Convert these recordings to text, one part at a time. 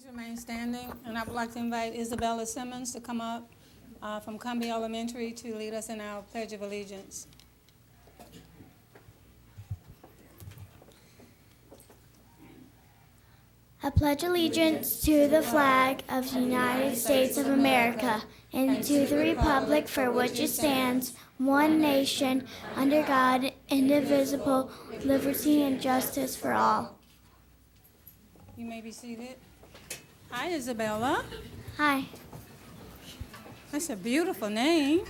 Please remain standing, and I would like to invite Isabella Simmons to come up from Cumbie Elementary to lead us in our Pledge of Allegiance. I pledge allegiance to the flag of the United States of America and to the republic for which it stands, one nation, under God, indivisible, with liberty and justice for all. You may be seated. Hi, Isabella. Hi. That's a beautiful name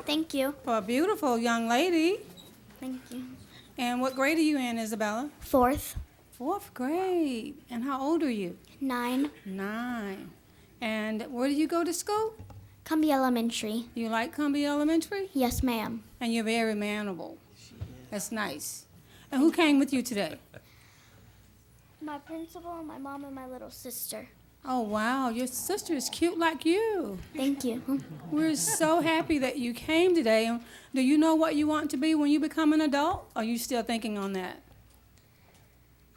Thank you. for a beautiful young lady. Thank you. And what grade are you in, Isabella? Fourth. Fourth grade. And how old are you? 9. 9. And where do you go to school? Cumbie Elementary. You like Cumbie Elementary? Yes, ma'am. And you're very manable. That's nice. And who came with you today? My principal, my mom, and my little sister. Oh, wow. Your sister is cute like you. Thank you. We're so happy that you came today. And do you know what you want to be when you become an adult? Or are you still thinking on that?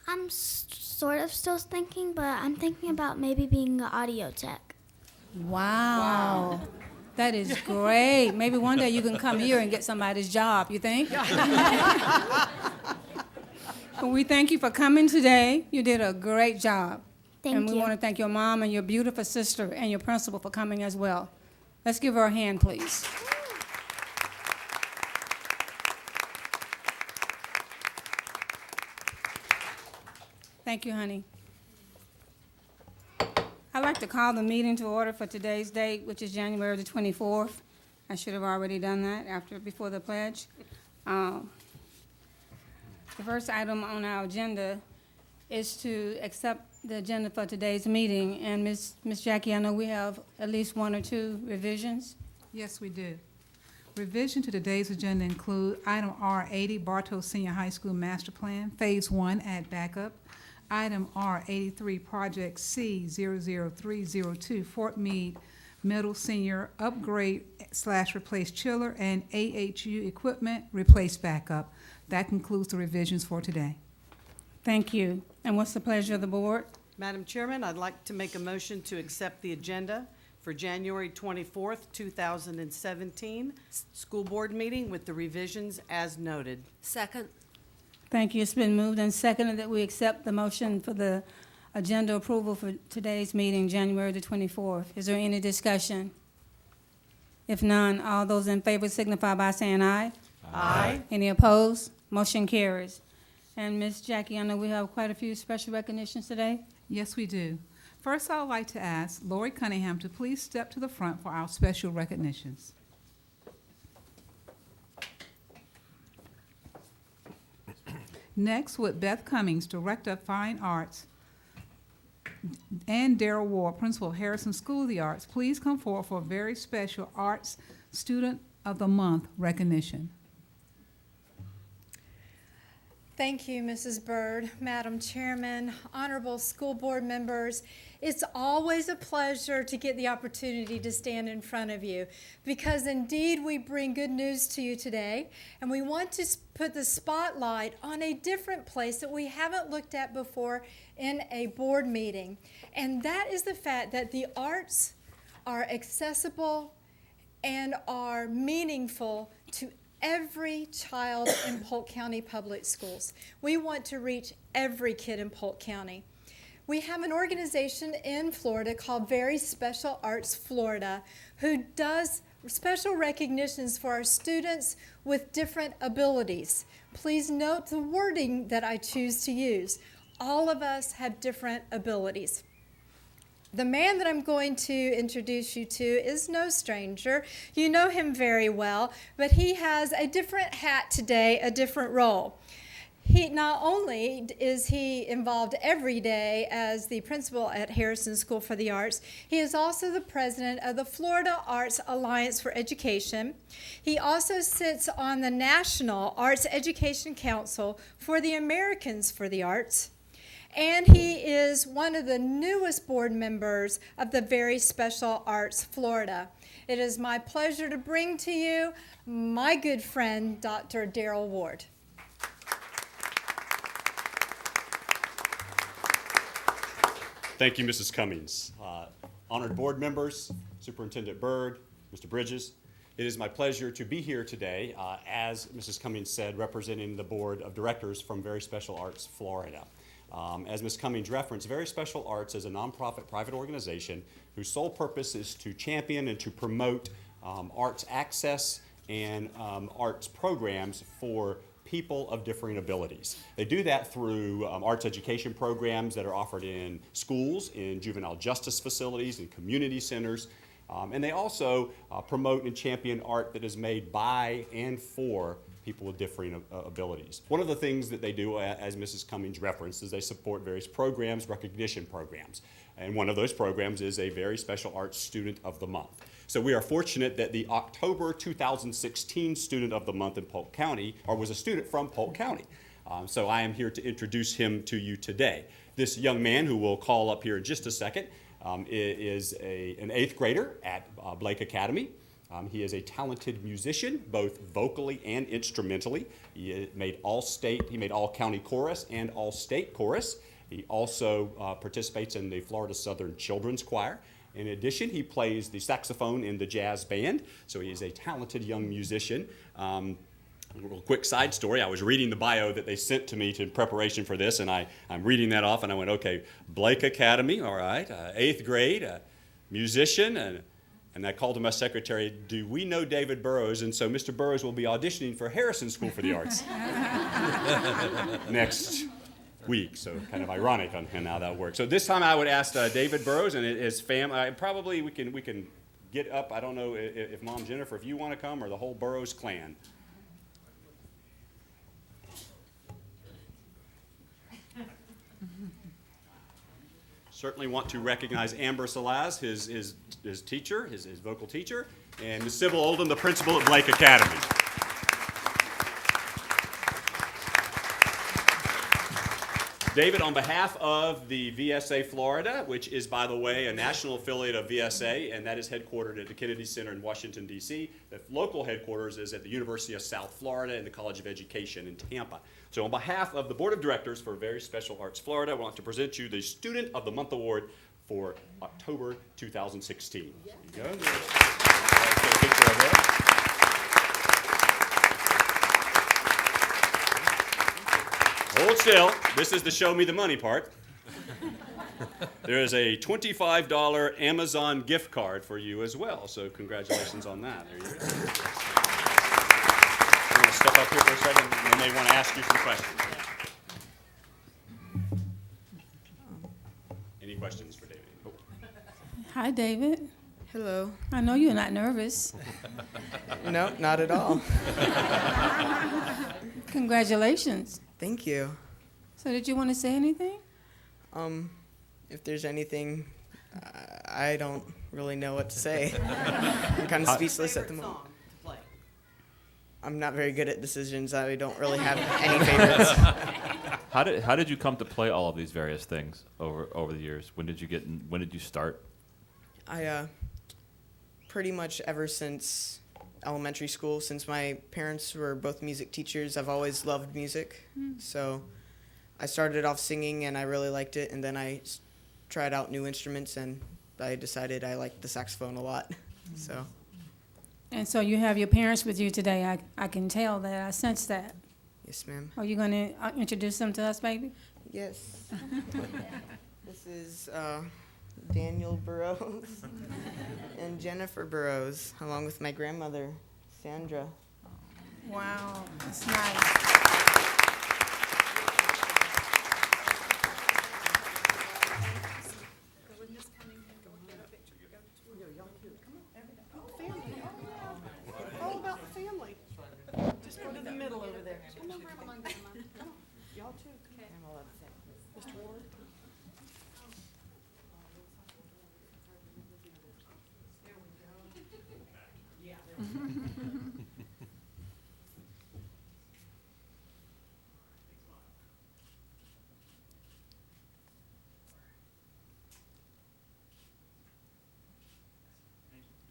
I'm sort of still thinking, but I'm thinking about maybe being an audio tech. Wow. That is great. Maybe one day you can come here and get somebody's job, you think? Well, we thank you for coming today. You did a great job. Thank And we you. want to thank your mom and your beautiful sister and your principal for coming as well. Let's give her a hand, please. Thank you, honey. I'd like to call the meeting to order for today's date, which is January the 24th. I should have already done that before the pledge. The first item on our agenda is to accept the agenda for today's meeting. And Ms. Jackie, I know we have at least one or two revisions. Yes, we do. Revision to today's agenda include item R80, Bartow Senior High School Master Plan, Phase 1, add backup. Item R83, Project C00302, Fort Meade Middle Senior Upgrade/Replace Chiller and AHU Equipment, Replace Backup. That concludes the revisions for today. Thank you. And what's the pleasure of the board? Madam Chairman, I'd like to make a motion to accept the agenda for January 24th, 2017, school board meeting with the revisions as noted. Second. Thank you. It's been moved and seconded that we accept the motion for the agenda approval for today's meeting, January the 24th. Is there any discussion? If none, all those in favor signify by saying aye. Aye. Any opposed? Motion carries. And Ms. Jackie, I know we have quite a few special recognitions today. Yes, we do. First, I would like to ask Lori Cunningham to please step to the front for our special recognitions. Next, would Beth Cummings, Director of Fine Arts, and Darrell Ward, Principal, Harrison School of the Arts, please come forward for a very special Arts Student of the Month recognition. Thank you, Mrs. Byrd, Madam Chairman, honorable school board members. It's always a pleasure to get the opportunity to stand in front of you because indeed we bring good news to you today, and we want to put the spotlight on a different place that we haven't looked at before in a board meeting, and that is the fact that the arts are accessible and are meaningful to every child in Polk County Public Schools. We want to reach every kid in Polk County. We have an organization in Florida called Very Special Arts Florida who does special recognitions for our students with different abilities. Please note the wording that I choose to use. All of us have different abilities. The man that I'm going to introduce you to is no stranger. You know him very well, but he has a different hat today, a different role. He not only is he involved every day as the principal at Harrison School for the Arts, he is also the president of the Florida Arts Alliance for Education. He also sits on the National Arts Education Council for the Americans for the Arts. And he is one of the newest board members of the Very Special Arts Florida. It is my pleasure to bring to you my good friend, Dr. Darrell Ward. Thank you, Mrs. Cummings. Honored board members, Superintendent Byrd, Mr. Bridges, it is my pleasure to be here today, as Mrs. Cummings said, representing the Board of Directors from Very Special Arts Florida. As Ms. Cummings referenced, Very Special Arts is a nonprofit private organization whose sole purpose is to champion and to promote arts access and arts programs for people of differing abilities. They do that through arts education programs that are offered in schools, in juvenile justice facilities, in community centers, and they also promote and champion art that is made by and for people with differing abilities. One of the things that they do, as Mrs. Cummings referenced, is they support various programs, recognition programs. And one of those programs is a Very Special Arts Student of the Month. So we are fortunate that the October 2016 Student of the Month in Polk County was a student from Polk County. So I am here to introduce him to you today. This young man, who we'll call up here in just a second, is an 8th grader at Blake Academy. He is a talented musician, both vocally and instrumentally. He made all county chorus and all state chorus. He also participates in the Florida Southern Children's Choir. In addition, he plays the saxophone in the jazz band, so he is a talented young musician. A little quick side story, I was reading the bio that they sent to me in preparation for this, and I'm reading that off, and I went, okay, Blake Academy, all right, 8th grade, musician, and I called to my secretary, do we know David Burrows? And so Mr. Burrows will be auditioning for Harrison School for the Arts next week. So kind of ironic on how that works. So this time I would ask David Burrows and his family, probably we can get up, I don't know if Mom Jennifer, if you want to come, or the whole Burrows clan. Certainly want to recognize Amber Salaz, his teacher, his vocal teacher, and Ms. Sybil Oldham, the principal at Blake Academy. David, on behalf of the VSA Florida, which is, by the way, a national affiliate of VSA, and that is headquartered at the Kennedy Center in Washington, D.C. The local headquarters is at the University of South Florida and the College of Education in Tampa. So on behalf of the Board of Directors for Very Special Arts Florida, I want to present you the Student of the Month Award for October 2016. There you go. Get a picture of that. Hold still. This is the show me the money part. There is a $25 Amazon gift card for you as well, so congratulations on that. There you go. I'm going to step up here for a second, and they may want to ask you some questions. Any questions for David? Oh. Hi, David. Hello. I know you're not nervous. No, not at all. Congratulations. Thank you. So did you want to say anything? If there's anything, I don't really know what to say. I'm kind of speechless at the moment. Song to play. I'm not very good at decisions. I don't really have any favorites. How did you come to play all of these various things over the years? When did you start? I pretty much ever since elementary school, since my parents were both music teachers, I've always loved music. So I started off singing and I really liked it, and then I tried out new instruments and I decided I liked the saxophone a lot. So And so you have your parents with you today. I can tell that. I sense that. yes, ma'am. Are you going to introduce them to us, baby? Yes. This is Daniel Burrows and Jennifer Burrows, along with my grandmother, Sandra. Wow, that's nice. All about the family. Just go to the middle over there. Come over among them. Come on. Y'all too. Mr. Ward.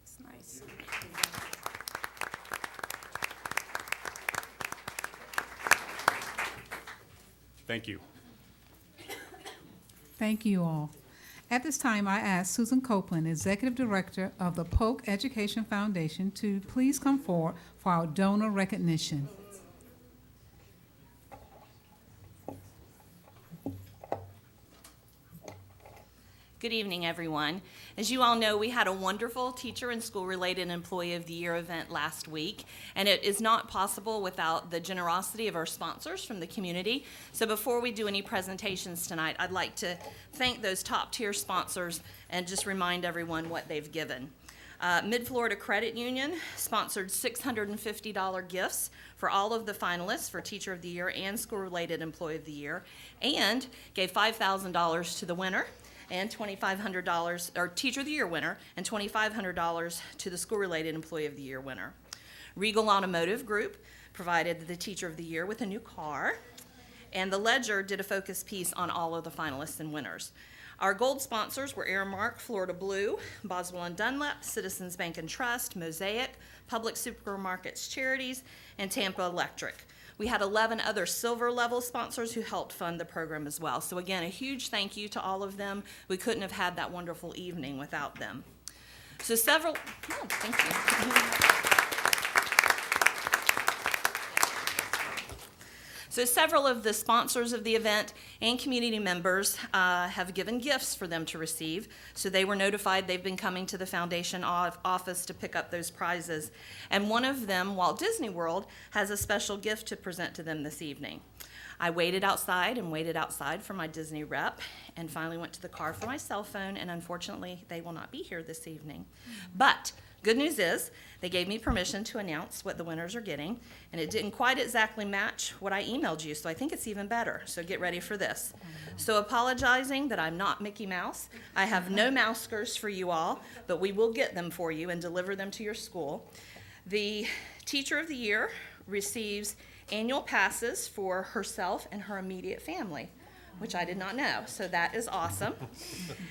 It's nice. Thank you. Thank you all. At this time, I ask Susan Copeland, Executive Director of the Polk Education Foundation, to please come forward for our donor recognition. Good evening, everyone. As you all know, we had a wonderful Teacher and School-Related Employee of the Year event last week, and it is not possible without the generosity of our sponsors from the community. So before we do any presentations tonight, I'd like to thank those top-tier sponsors and just remind everyone what they've given. Mid-Florida Credit Union sponsored $650 gifts for all of the finalists for Teacher of the Year and School-Related Employee of the Year, and gave $5,000 to the winner, and $2,500, or Teacher of the Year winner, and $2,500 to the School-Related Employee of the Year winner. Regal Automotive Group provided the Teacher of the Year with a new car, and the Ledger did a focus piece on all of the finalists and winners. Our gold sponsors were Aramark, Florida Blue, Boswell and Dunlap, Citizens Bank and Trust, Mosaic, Public Supermarkets Charities, and Tampa Electric. We had 11 other silver level sponsors who helped fund the program as well. So again, a huge thank you to all of them. We couldn't have had that wonderful evening without them. So thank you. So several of the sponsors of the event and community members have given gifts for them to receive. So they were notified they've been coming to the foundation office to pick up those prizes. And one of them, Walt Disney World, has a special gift to present to them this evening. I waited outside for my Disney rep and finally went to the car for my cell phone, and unfortunately they will not be here this evening. But good news is they gave me permission to announce what the winners are getting, and it didn't quite exactly match what I emailed you, so I think it's even better. So get ready for this. So apologizing that I'm not Mickey Mouse, I have no Mousekers for you all, but we will get them for you and deliver them to your school. The Teacher of the Year receives annual passes for herself and her immediate family, which I did not know, so that is awesome.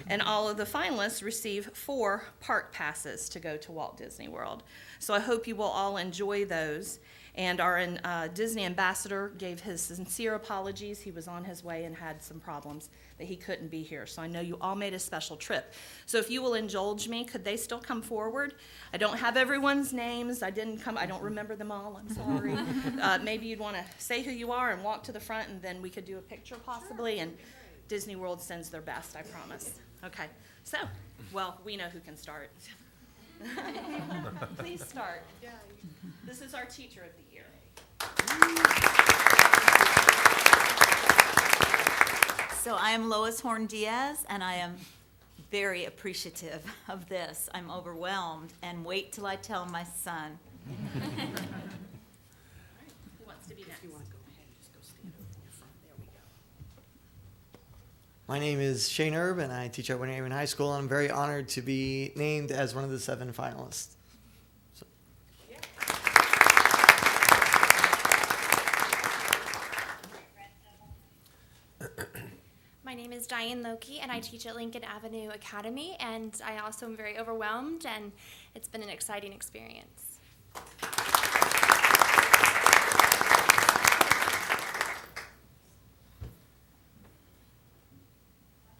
And all of the finalists receive 4 park passes to go to Walt Disney World. So I hope you will all enjoy those. And our Disney ambassador gave his sincere apologies. He was on his way and had some problems that he couldn't be here. So I know you all made a special trip. So if you will indulge me, could they still come forward? I don't have everyone's names. I don't remember them all. I'm sorry. Maybe you'd want to say who you are and walk to the front, and then we could do a picture possibly. And Disney World sends their best, I promise. Okay. So, well, we know who can start. Please start. This is our Teacher of the Year. So I am Lois Horn Diaz, and I am very appreciative of this. I'm overwhelmed, and wait till I tell my son. Who wants to be next? My name is Shane Erb, and I teach at Winter Haven High School, and I'm very honored to be named as one of the 7 finalists. My name is Diane Loki, and I teach at Lincoln Avenue Academy, and I also am very overwhelmed, and it's been an exciting experience.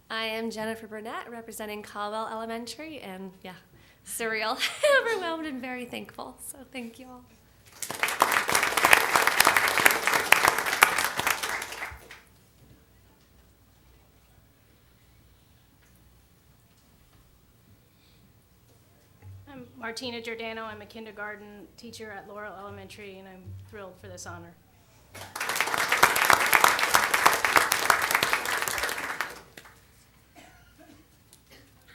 I am Jennifer Burnett, representing Caldwell Elementary, and yeah, surreal, overwhelmed, and very thankful, so thank you all. I'm Martina Giordano. I'm a kindergarten teacher at Laurel Elementary, and I'm thrilled for this honor.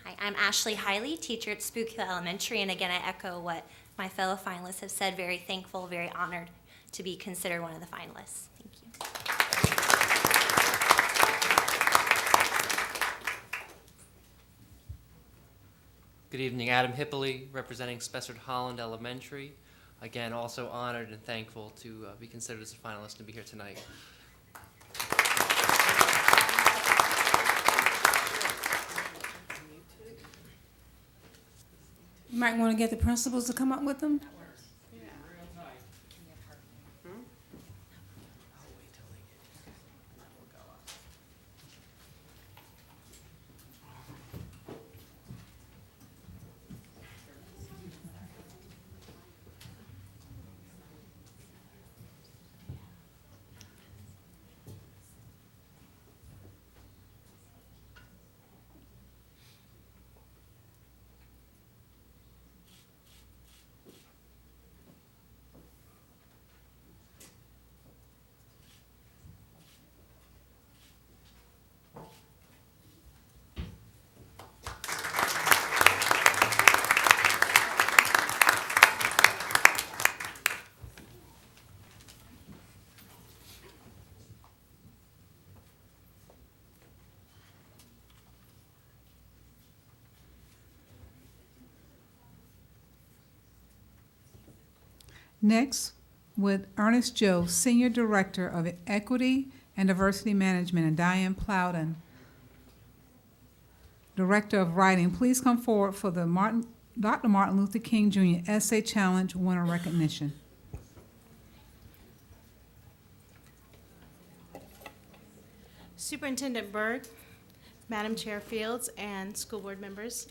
Hi, I'm Ashley Hiley, teacher at Spook Hill Elementary, and again, I echo what my fellow finalists have said. Very thankful, very honored to be considered one of the finalists. Thank you. Good evening, Adam Hippley, representing Spessard Holland Elementary. Again, also honored and thankful to be considered as a finalist and be here tonight. You might want to get the principals to come up with them. Next, with Ernest Joe, Senior Director of Equity and Diversity Management, and Diane Plowden, Director of Writing, please come forward for the Dr. Martin Luther King Jr. Essay Challenge winner recognition. Superintendent Byrd, Madam Chair Fields, and school board members.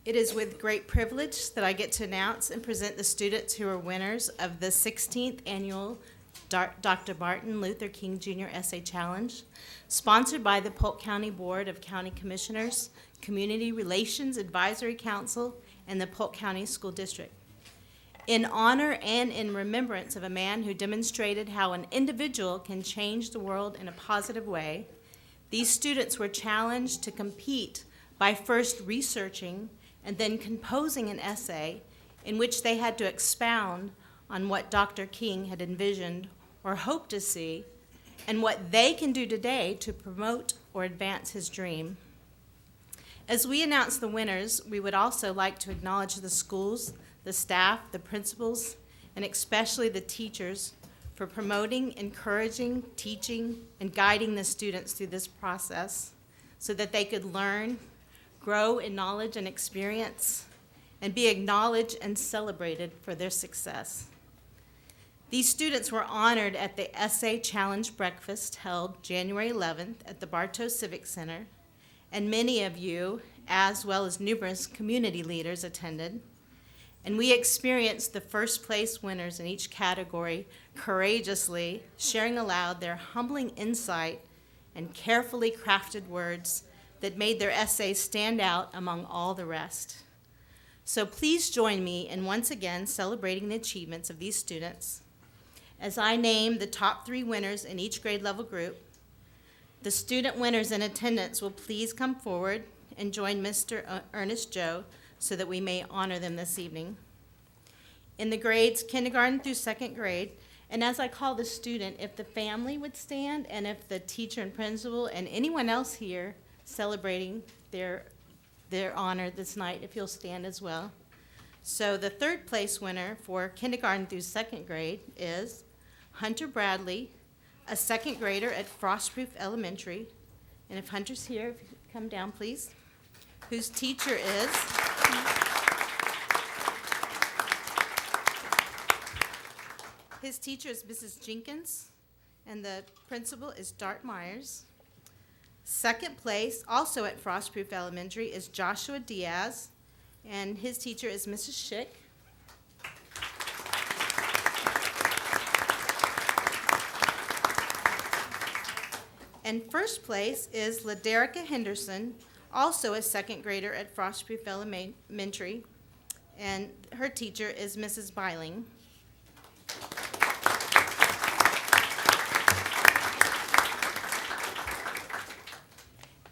It is with great privilege that I get to announce and present the students who are winners of the 16th Annual Dr. Martin Luther King Jr. Essay Challenge, sponsored by the Polk County Board of County Commissioners, Community Relations Advisory Council, and the Polk County School District. In honor and in remembrance of a man who demonstrated how an individual can change the world in a positive way, these students were challenged to compete by first researching and then composing an essay in which they had to expound on what Dr. King had envisioned or hoped to see, and what they can do today to promote or advance his dream. As we announce the winners, we would also like to acknowledge the schools, the staff, the principals, and especially the teachers for promoting, encouraging, teaching, and guiding the students through this process so that they could learn, grow in knowledge and experience, and be acknowledged and celebrated for their success. These students were honored at the Essay Challenge Breakfast held January 11th at the Bartow Civic Center, and many of you, as well as numerous community leaders, attended. And we experienced the first place winners in each category courageously sharing aloud their humbling insight and carefully crafted words that made their essays stand out among all the rest. So please join me in once again celebrating the achievements of these students. As I name the top 3 winners in each grade level group, the student winners in attendance will please come forward and join Mr. Ernest Joe so that we may honor them this evening. In the grades kindergarten through 2nd grade, and as I call the student, if the family would stand and if the teacher and principal and anyone else here celebrating their honor this night, if you'll stand as well. So the 3rd place winner for kindergarten through 2nd grade is Hunter Bradley, a 2nd grader at Frostproof Elementary. And if Hunter's here, if you could come down, please. Whose teacher is his teacher is Mrs. Jenkins, and the principal is Dart Myers. 2nd place, also at Frostproof Elementary, is Joshua Diaz, and his teacher is Mrs. Schick. And 1st place is LaDerica Henderson, also a 2nd grader at Frostproof Elementary, and her teacher is Mrs. Byling.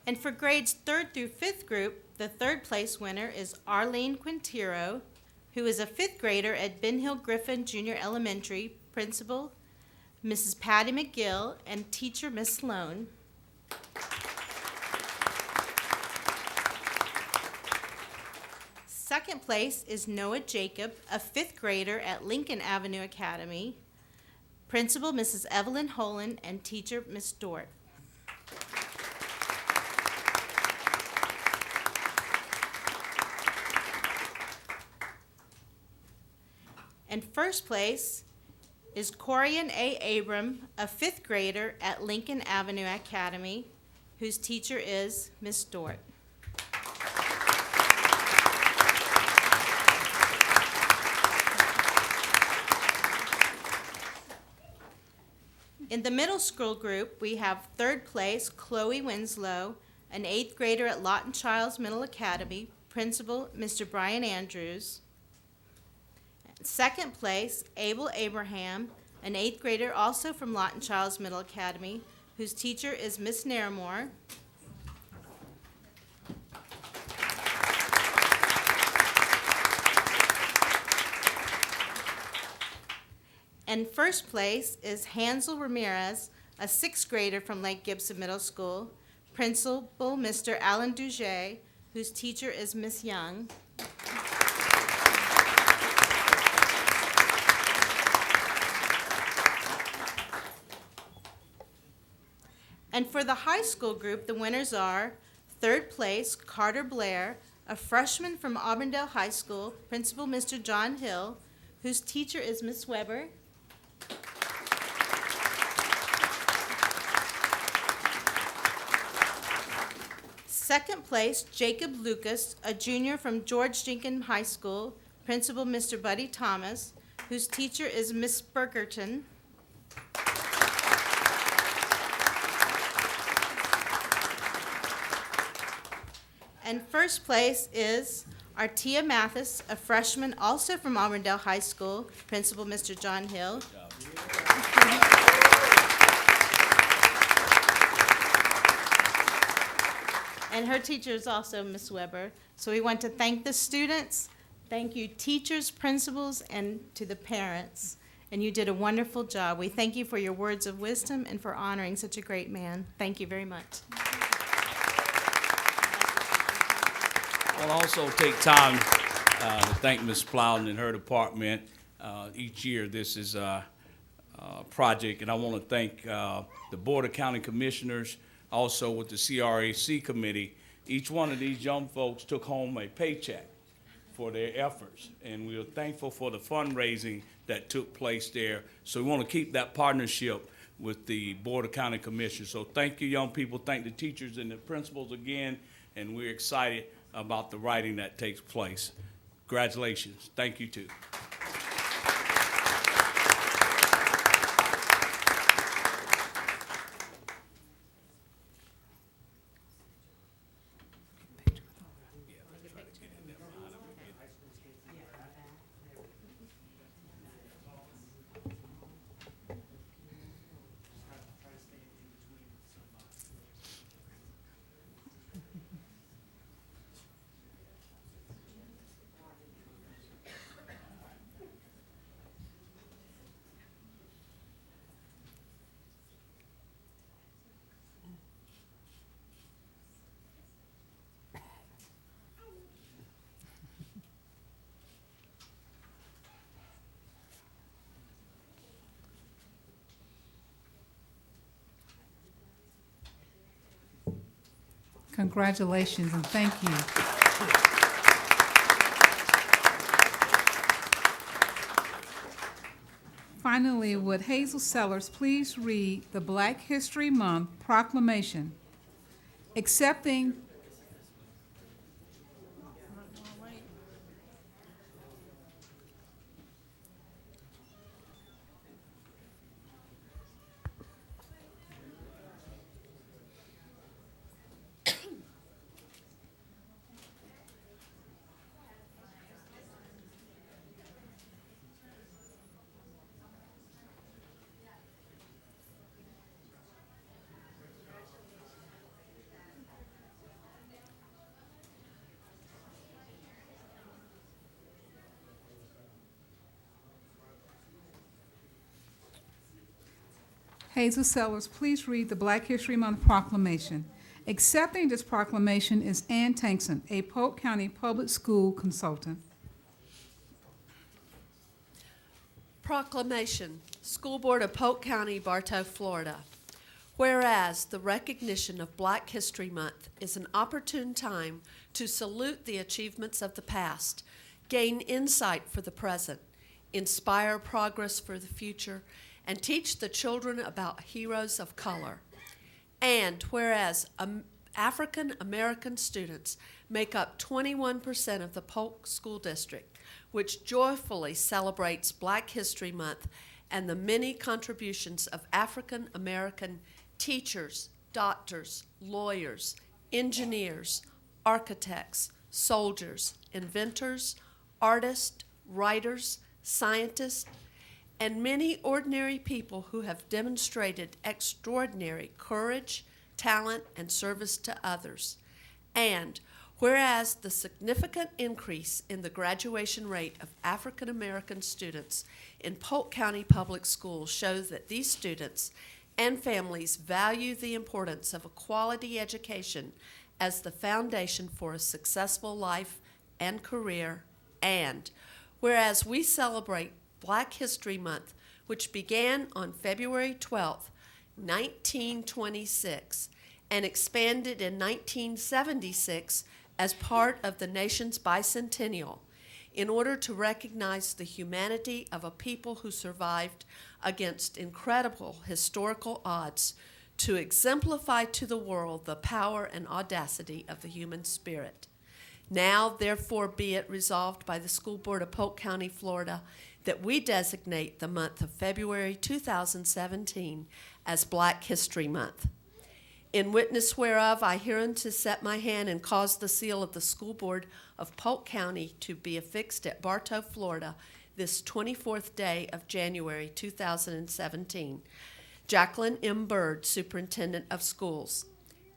And for grades 3rd through 5th group, the 3rd place winner is Arlene Quintero, who is a 5th grader at Ben Hill Griffin Junior Elementary, principal Mrs. Patty McGill, and teacher Miss Sloan. Second place is Noah Jacob, a 5th grader at Lincoln Avenue Academy, principal Mrs. Evelyn Holan, and teacher Miss Dort. And 1st place is Corian A. Abram, a 5th grader at Lincoln Avenue Academy, whose teacher is Miss Dort. In the middle school group, we have 3rd place Chloe Winslow, an 8th grader at Lawton Childs Middle Academy, principal Mr. Brian Andrews. 2nd place, Abel Abraham, an 8th grader also from Lawton Childs Middle Academy, whose teacher is Miss Naramore. And 1st place is Hansel Ramirez, a 6th grader from Lake Gibson Middle School, principal Mr. Alan Duget, whose teacher is Miss Young. And for the high school group, the winners are third place, Carter Blair, a freshman from Auburndale High School, Principal Mr. John Hill, whose teacher is Miss Weber. Second place, Jacob Lucas, a junior from George Jenkins High School, Principal Mr. Buddy Thomas, whose teacher is Miss Bergerton. And first place is Artia Mathis, a freshman also from Auburndale High School, Principal Mr. John Hill. And her teacher is also Miss Weber. So we want to thank the students, thank you teachers, principals, and to the parents. And you did a wonderful job. We thank you for your words of wisdom and for honoring such a great man. Thank you very much. I'll also take time to thank Ms. Plowden and her department. Each year, this is a project, and I want to thank the Board of County Commissioners, also with the CRAC committee. Each one of these young folks took home a paycheck for their efforts, and we are thankful for the fundraising that took place there. So we want to keep that partnership with the Board of County Commissioners. So thank you, young people. Thank the teachers and the principals again, and we're excited about the writing that takes place. Congratulations. Thank you, too. Congratulations and thank you. Finally, would Hazel Sellers please read the Black History Month Proclamation, accepting Hazel Sellers, please read the Black History Month Proclamation. Accepting this proclamation is Ann Tankson, a Polk County Public School consultant. Proclamation, School Board of Polk County, Bartow, Florida. Whereas the recognition of Black History Month is an opportune time to salute the achievements of the past, gain insight for the present, inspire progress for the future, and teach the children about heroes of color. And whereas African American students make up 21% of the Polk School District, which joyfully celebrates Black History Month and the many contributions of African American teachers, doctors, lawyers, engineers, architects, soldiers, inventors, artists, writers, scientists, and many ordinary people who have demonstrated extraordinary courage, talent, and service to others. And whereas the significant increase in the graduation rate of African American students in Polk County Public Schools shows that these students and families value the importance of a quality education as the foundation for a successful life and career. And whereas we celebrate Black History Month, which began on February 12th 1926 and expanded in 1976 as part of the nation's bicentennial in order to recognize the humanity of a people who survived against incredible historical odds to exemplify to the world the power and audacity of the human spirit. Now, therefore, be it resolved by the School Board of Polk County, Florida, that we designate the month of February 2017 as Black History Month. In witness whereof, I hereunto set my hand and cause the seal of the School Board of Polk County to be affixed at Bartow, Florida, this 24th day of January 2017. Jacqueline M. Byrd, Superintendent of Schools.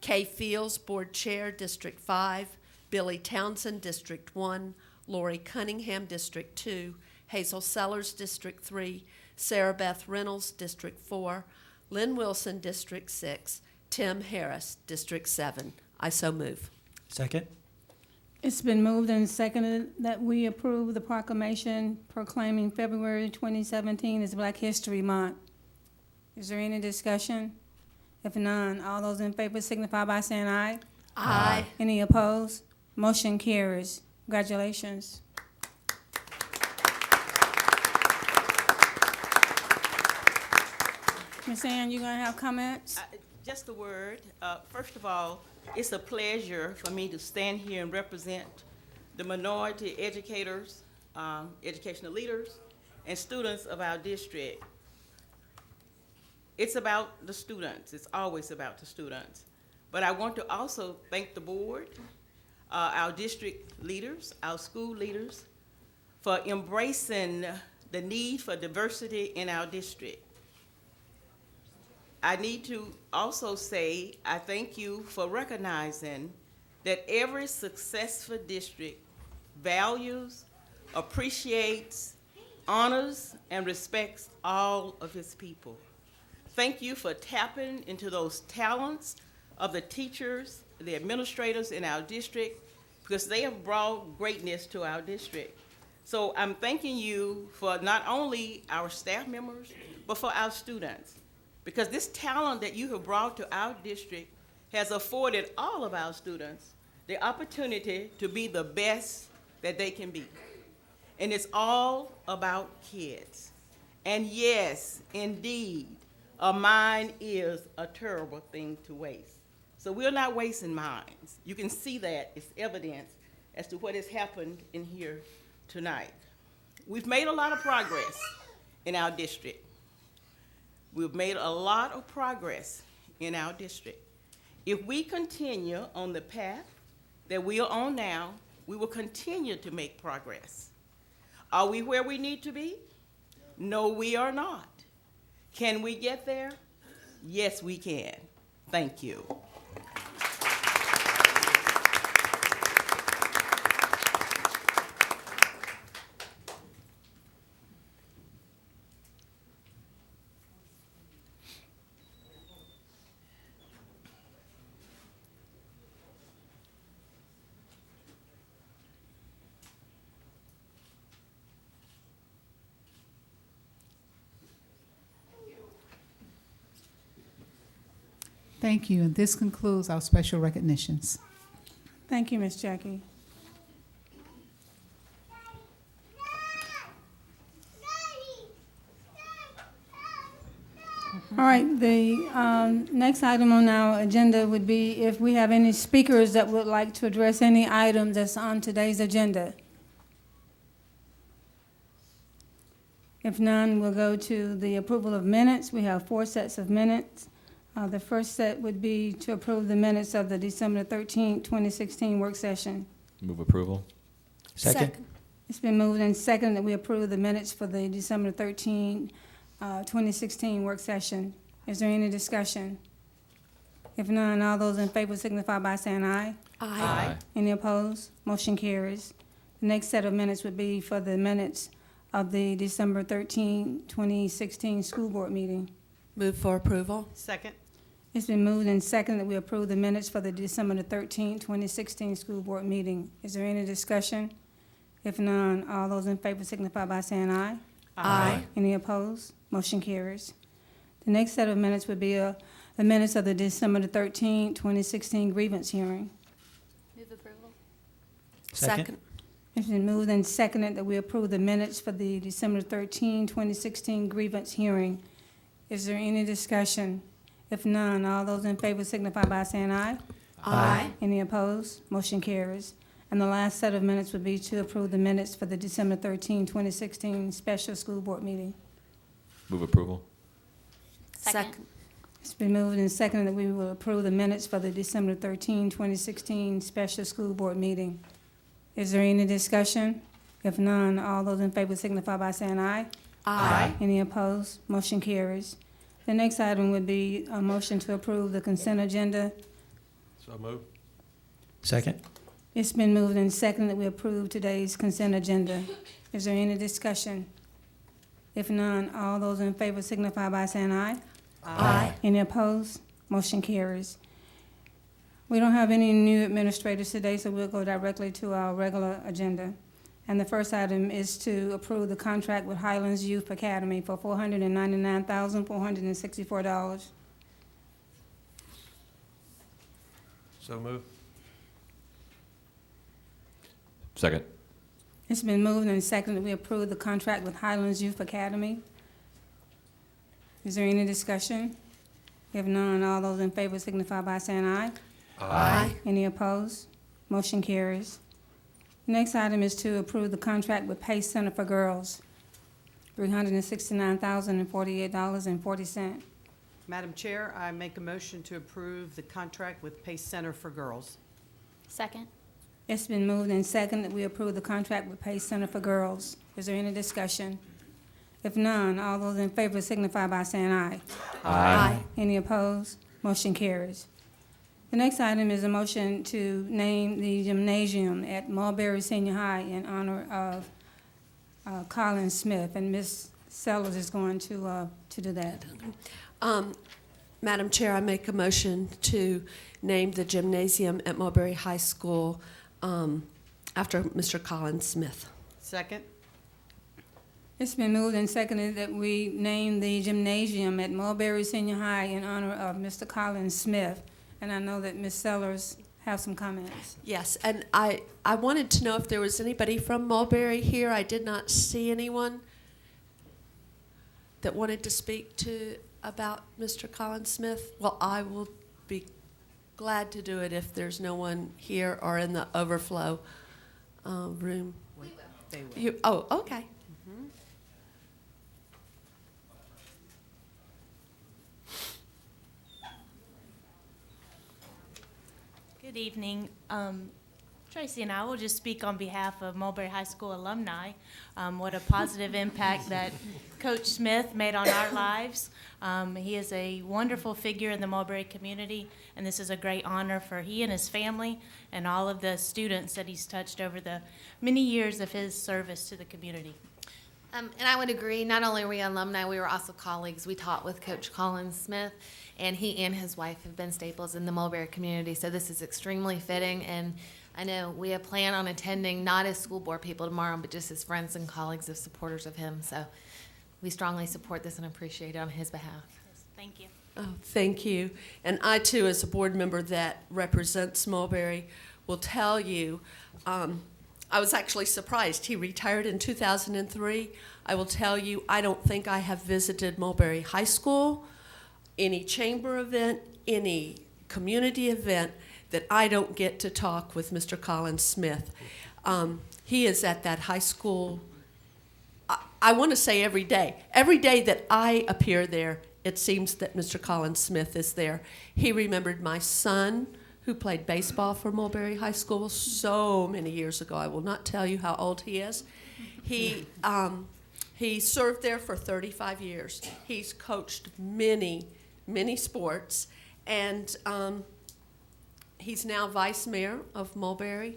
Kay Fields, Board Chair, District 5. Billy Townsend, District 1. Lori Cunningham, District 2. Hazel Sellers, District 3. Sarah Beth Reynolds, District 4. Lynn Wilson, District 6. Tim Harris, District 7. I so move. Second. It's been moved and seconded that we approve the proclamation proclaiming February 2017 as Black History Month. Is there any discussion? If none, all those in favor signify by saying aye. Aye. Any opposed? Motion carries. Congratulations. Ms. Ann, you gonna have comments? Just a word. First of all, it's a pleasure for me to stand here and represent the minority educators, educational leaders, and students of our district. It's about the students. It's always about the students. But I want to also thank the board, our district leaders, our school leaders, for embracing the need for diversity in our district. I need to also say I thank you for recognizing that every successful district values, appreciates, honors, and respects all of its people. Thank you for tapping into those talents of the teachers, the administrators in our district, because they have brought greatness to our district. So I'm thanking you for not only our staff members, but for our students, because this talent that you have brought to our district has afforded all of our students the opportunity to be the best that they can be. And it's all about kids. And yes, indeed, a mind is a terrible thing to waste. So we're not wasting minds. You can see that. It's evidence as to what has happened in here tonight. We've made a lot of progress in our district. We've made a lot of progress in our district. If we continue on the path that we are on now, we will continue to make progress. Are we where we need to be? No, we are not. Can we get there? Yes, we can. Thank you. Thank you, and this concludes our special recognitions. Thank you, Ms. Jackie. All right, the next item on our agenda would be if we have any speakers that would like to address any item that's on today's agenda. If none, we'll go to the approval of minutes. We have 4 sets of minutes. The first set would be to approve the minutes of the December 13, 2016 work session. Move approval. Second. It's been moved and seconded that we approve the minutes for the December 13, 2016 work session. Is there any discussion? If none, all those in favor signify by saying aye. Aye. Any opposed? Motion carries. The next set of minutes would be for the minutes of the December 13, 2016 school board meeting. Move for approval. Second. It's been moved and seconded that we approve the minutes for the December the 13th, 2016 school board meeting. Is there any discussion? If none, all those in favor signify by saying aye. Aye. Any opposed? Motion carries. The next set of minutes would be the minutes of the December the 13th, 2016 grievance hearing. Move approval. Second. It's been moved and seconded that we approve the minutes for the December 13, 2016 grievance hearing. Is there any discussion? If none, all those in favor signify by saying aye. Aye. Any opposed? Motion carries. And the last set of minutes would be to approve the minutes for the December 13, 2016 special school board meeting. Move approval. Second. It's been moved and seconded that we will approve the minutes for the December 13, 2016 special school board meeting. Is there any discussion? If none, all those in favor signify by saying aye. Aye. Any opposed? Motion carries. The next item would be a motion to approve the consent agenda. So move. Second. It's been moved and seconded that we approve today's consent agenda. Is there any discussion? If none, all those in favor signify by saying aye. Aye. Any opposed? Motion carries. We don't have any new administrators today, so we'll go directly to our regular agenda. And the first item is to approve the contract with Highlands Youth Academy for $499,464. So move. Second. It's been moved and seconded that we approve the contract with Highlands Youth Academy. Is there any discussion? If none, all those in favor signify by saying aye. Aye. Any opposed? Motion carries. The next item is to approve the contract with Pace Center for Girls, $369,048.40. Madam Chair, I make a motion to approve the contract with Pace Center for Girls. Second. It's been moved and seconded that we approve the contract with Pace Center for Girls. Is there any discussion? If none, all those in favor signify by saying aye. Aye. Any opposed? Motion carries. The next item is a motion to name the gymnasium at Mulberry Senior High in honor of Colin Smith, and Ms. Sellers is going to do that. Madam Chair, I make a motion to name the gymnasium at Mulberry High School after Mr. Colin Smith. Second? It's been moved and seconded that we name the gymnasium at Mulberry Senior High in honor of Mr. Colin Smith. And I know that Ms. Sellers have some comments. Yes, and I wanted to know if there was anybody from Mulberry here. I did not see anyone that wanted to speak to about Mr. Colin Smith. Well, I will be glad to do it if there's no one here or in the overflow room. They will. Oh, okay. Good evening. Tracy and I will just speak on behalf of Mulberry High School alumni. What a positive impact that Coach Smith made on our lives. He is a wonderful figure in the Mulberry community, and this is a great honor for he and his family and all of the students that he's touched over the many years of his service to the community. And I would agree, not only were we alumni, we were also colleagues. We taught with Coach Colin Smith, and he and his wife have been staples in the Mulberry community, so this is extremely fitting. And I know we have planned on attending, not as school board people tomorrow, but just as friends and colleagues of supporters of him. So we strongly support this and appreciate it on his behalf. Thank you. Oh, thank you. And I, too, as a board member that represents Mulberry, will tell you, I was actually surprised. He retired in 2003. I will tell you, I don't think I have visited Mulberry High School, any chamber event, any community event that I don't get to talk with Mr. Colin Smith. He is at that high school, I want to say every day. Every day that I appear there, it seems that Mr. Colin Smith is there. He remembered my son, who played baseball for Mulberry High School so many years ago. I will not tell you how old he is. He served there for 35 years. He's coached many, many sports, and he's now vice mayor of Mulberry.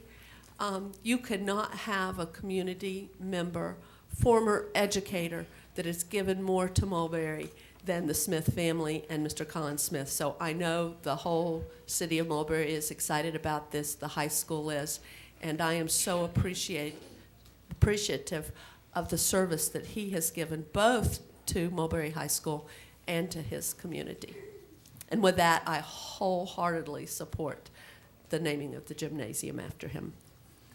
You cannot have a community member, former educator, that has given more to Mulberry than the Smith family and Mr. Colin Smith. So I know the whole city of Mulberry is excited about this, the high school is, and I am so appreciative of the service that he has given both to Mulberry High School and to his community. And with that, I wholeheartedly support the naming of the gymnasium after him.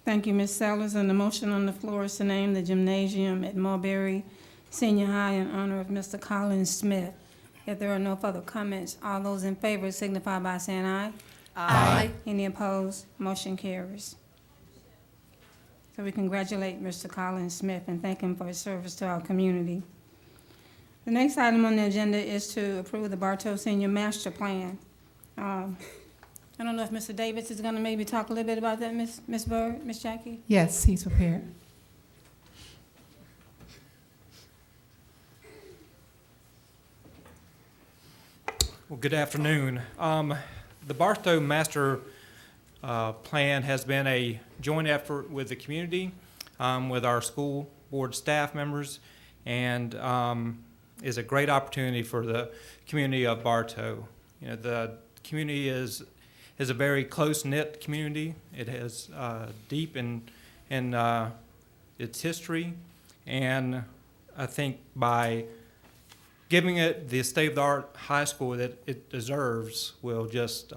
Thank you, Ms. Sellers. And the motion on the floor is to name the gymnasium at Mulberry Senior High in honor of Mr. Colin Smith. If there are no further comments, all those in favor signify by saying aye. Aye. Any opposed? Motion carries. So we congratulate Mr. Colin Smith and thank him for his service to our community. The next item on the agenda is to approve the Bartow Senior Master Plan. I don't know if Mr. Davis is gonna maybe talk a little bit about that, Ms. Byrd, Ms. Jackie? Yes, he's prepared. Well, good afternoon. The Bartow Master Plan has been a joint effort with the community, with our school board staff members, and is a great opportunity for the community of Bartow. You know, the community is a very close-knit community. It has deep in its history, and I think by giving it the state-of-the-art high school that it deserves will just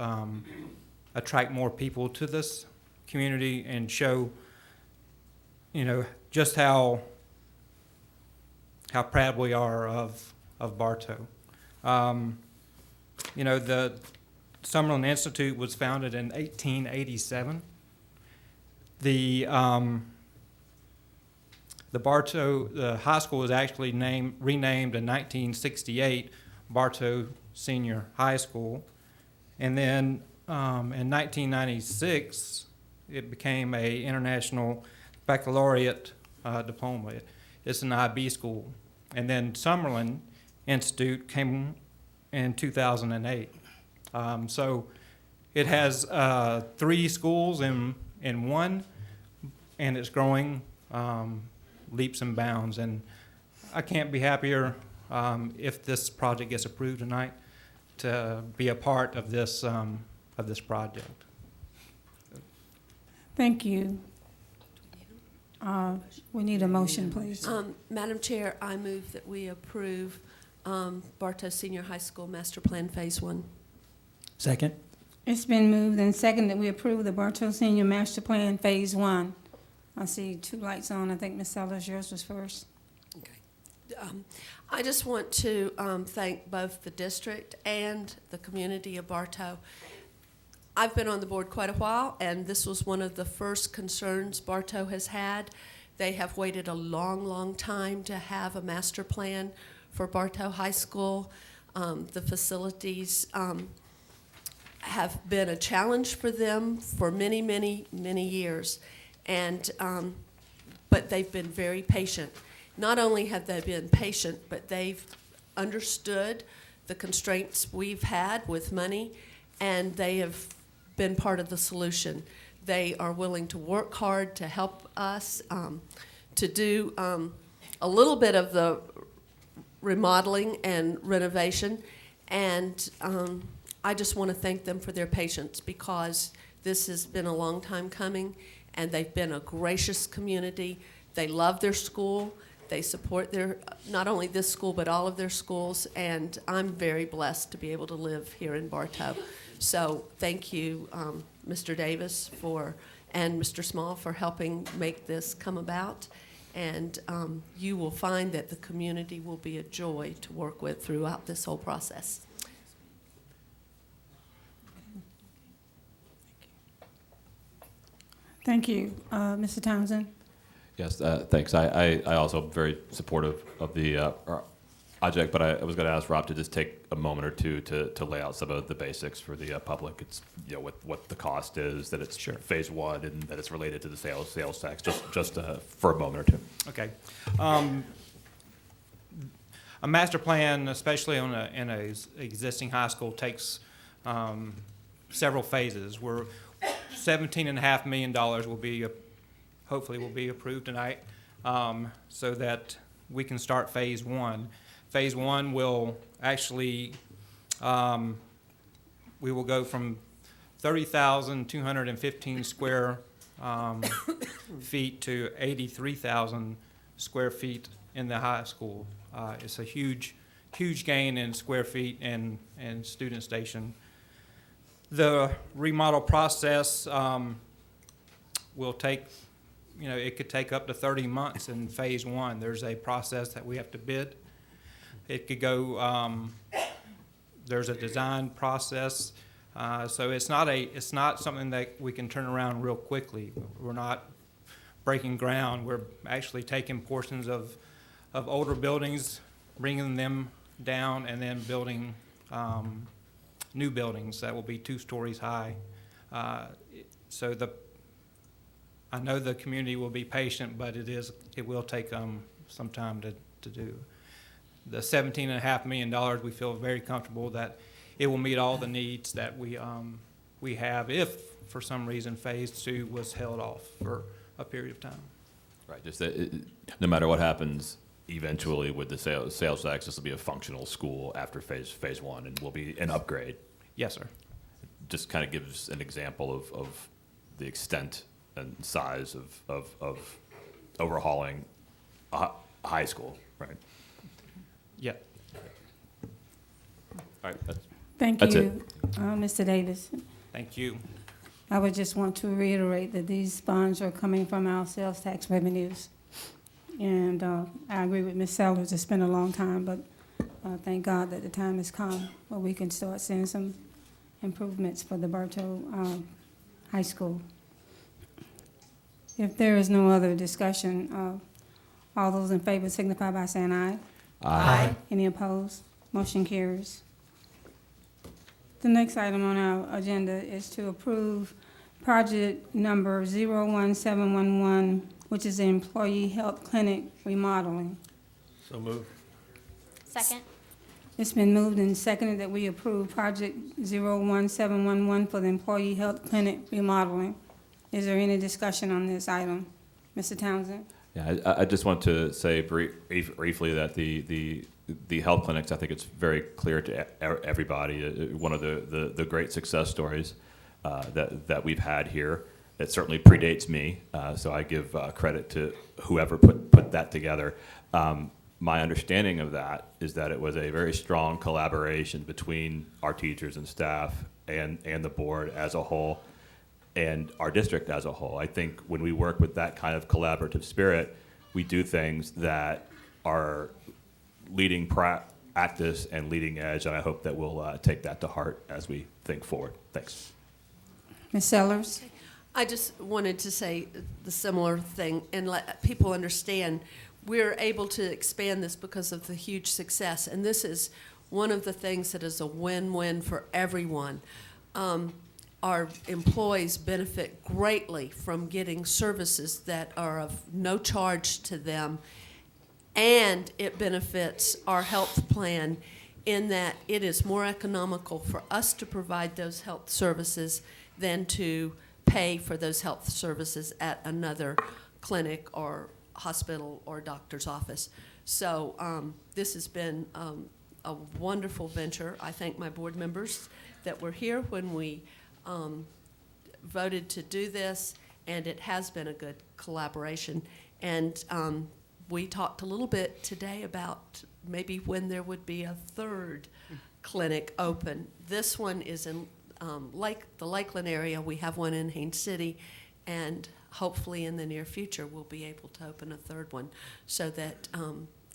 attract more people to this community and show, you know, just how proud we are of Bartow. You know, the Summerlin Institute was founded in 1887. The high school was actually renamed in 1968 Bartow Senior High School. And then in 1996, it became a international baccalaureate diploma. It's an IB school. And then Summerlin Institute came in 2008. So it has 3 schools in one, and it's growing leaps and bounds, and I can't be happier if this project gets approved tonight to be a part of this project. Thank you. We need a motion, please. Madam Chair, I move that we approve Bartow Senior High School Master Plan Phase 1. Second. It's been moved and seconded that we approve the Bartow Senior Master Plan Phase 1. I see 2 lights on. I think Ms. Sellers, yours was first. I just want to thank both the district and the community of Bartow. I've been on the board quite a while, and this was one of the first concerns Bartow has had. They have waited a long, long time to have a master plan for Bartow High School. The facilities have been a challenge for them for many, many, many years. And, but they've been very patient. Not only have they been patient, but they've understood the constraints we've had with money, and they have been part of the solution. They are willing to work hard to help us to do a little bit of the remodeling and renovation, and I just want to thank them for their patience, because this has been a long time coming, and they've been a gracious community. They love their school. They support not only this school, but all of their schools, and I'm very blessed to be able to live here in Bartow. So thank you, Mr. Davis and Mr. Small for helping make this come about, and you will find that the community will be a joy to work with throughout this whole process. Thank you. Mr. Townsend? Yes, thanks. I also am very supportive of the project, but I was going to ask Rob to just take a moment or two to lay out some of the basics for the public. It's, you know, what the cost is, that it's phase 1, and that it's related to the sales tax, just for a moment or two. Okay. A master plan, especially in an existing high school, takes several phases. We're $17.5 million hopefully will be approved tonight, so that we can start phase 1. Phase 1 will actually, we will go from 30,215 square feet to 83,000 square feet in the high school. It's a huge huge gain in square feet and student station. The remodel process will take, it could take up to 30 months in phase one. There's a process that we have to bid. It could go, there's a design process. So it's not something that we can turn around real quickly. We're not breaking ground. We're actually taking portions of older buildings, bringing them down, and then building new buildings that will be 2 stories high. So I know the community will be patient, but it will take some time to do. The $17.5 million, we feel very comfortable that it will meet all the needs that we have if, for some reason, phase 2 was held off for a period of time. Right, just that no matter what happens, eventually with the sales tax, this will be a functional school after phase 1 and will be an upgrade. Yes, sir. Just kind of gives an example of the extent and size of overhauling a high school, right? Yeah. All right, Thank that's you, Mr. Davis. Thank you. I would just want to reiterate that these funds are coming from our sales tax revenues. And I agree with Ms. Sellers, it's been a long time, but thank God that the time has come where we can start seeing some improvements for the Bartow High School. If there is no other discussion, all those in favor signify by saying aye. Aye. Any opposed? Motion carries. The next item on our agenda is to approve project number 01711, which is the Employee Health Clinic remodeling. So moved. Second. It's been moved and seconded that we approve project 01711 for the Employee Health Clinic remodeling. Is there any discussion on this item? Mr. Townsend? Yeah, I just want to say briefly that the health clinics, I think it's very clear to everybody, one of the great success stories that we've had here. It certainly predates me, so I give credit to whoever put that together. My understanding of that is that it was a very strong collaboration between our teachers and staff and the board as a whole and our district as a whole. I think when we work with that kind of collaborative spirit, we do things that are leading practice and leading edge, and I hope that we'll take that to heart as we think forward. Thanks. Ms. Sellers? I just wanted to say the similar thing and let people understand we're able to expand this because of the huge success, and this is one of the things that is a win-win for everyone. Our employees benefit greatly from getting services that are of no charge to them, and it benefits our health plan in that it is more economical for us to provide those health services than to pay for those health services at another clinic or hospital or doctor's office. So this has been a wonderful venture. I thank my board members that were here when we voted to do this, and it has been a good collaboration. And we talked a little bit today about maybe when there would be a third clinic open. This one is in the Lakeland area. We have one in Haines City, and hopefully in the near future we'll be able to open a third one so that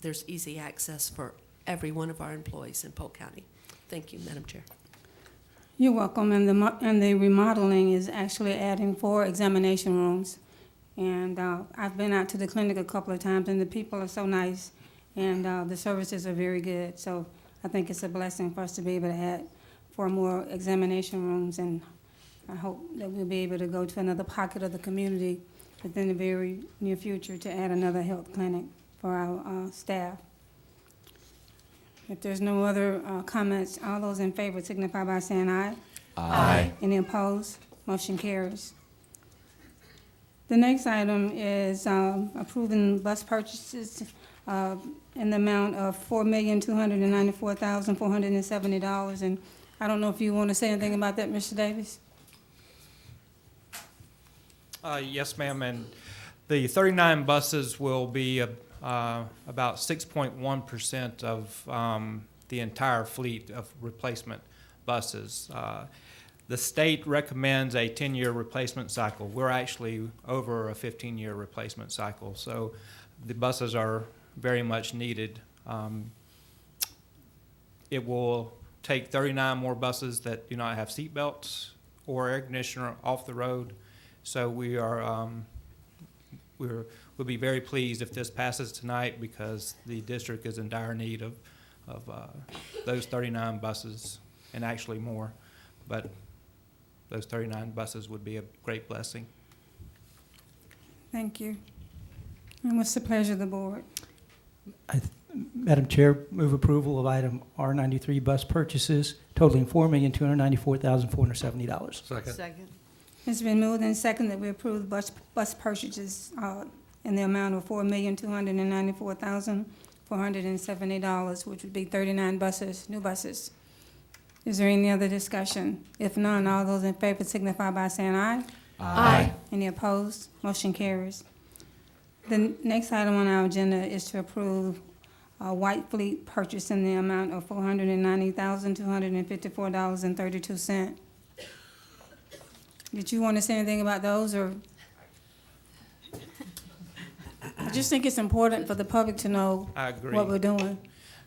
there's easy access for every one of our employees in Polk County. Thank you, Madam Chair. You're welcome. And the remodeling is actually adding 4 examination rooms. And I've been out to the clinic a couple of times, and the people are so nice, and the services are very good. So I think it's a blessing for us to be able to add 4 more examination rooms, and I hope that we'll be able to go to another pocket of the community within the very near future to add another health clinic for our staff. If there's no other comments, all those in favor signify by saying aye. Aye. Any opposed? Motion carries. The next item is approving bus purchases in the amount of $4,294,470. And I don't know if you want to say anything about that, Mr. Davis? Yes, ma'am. And the 39 buses will be about 6.1% of the entire fleet of replacement buses. The state recommends a 10-year replacement cycle. We're actually over a 15-year replacement cycle, so the buses are very much needed. It will take 39 more buses that do not have seat belts or air conditioner off the road. So we are, we'll be very pleased if this passes tonight, because the district is in dire need of those 39 buses, and actually more. But those 39 buses would be a great blessing. Thank you. And what's the pleasure of the board? Madam Chair, move approval of item R93 bus purchases totaling $4,294,470. Second. It's been moved and seconded that we approve bus purchases in the amount of $4,294,470, which would be 39 buses, new buses. Is there any other discussion? If none, all those in favor signify by saying aye. Aye. Any opposed? Motion carries. The next item on our agenda is to approve a white fleet purchase in the amount of $490,254.32. Did you want to say anything about those, or? I just think it's important for the public to know I agree. what we're doing.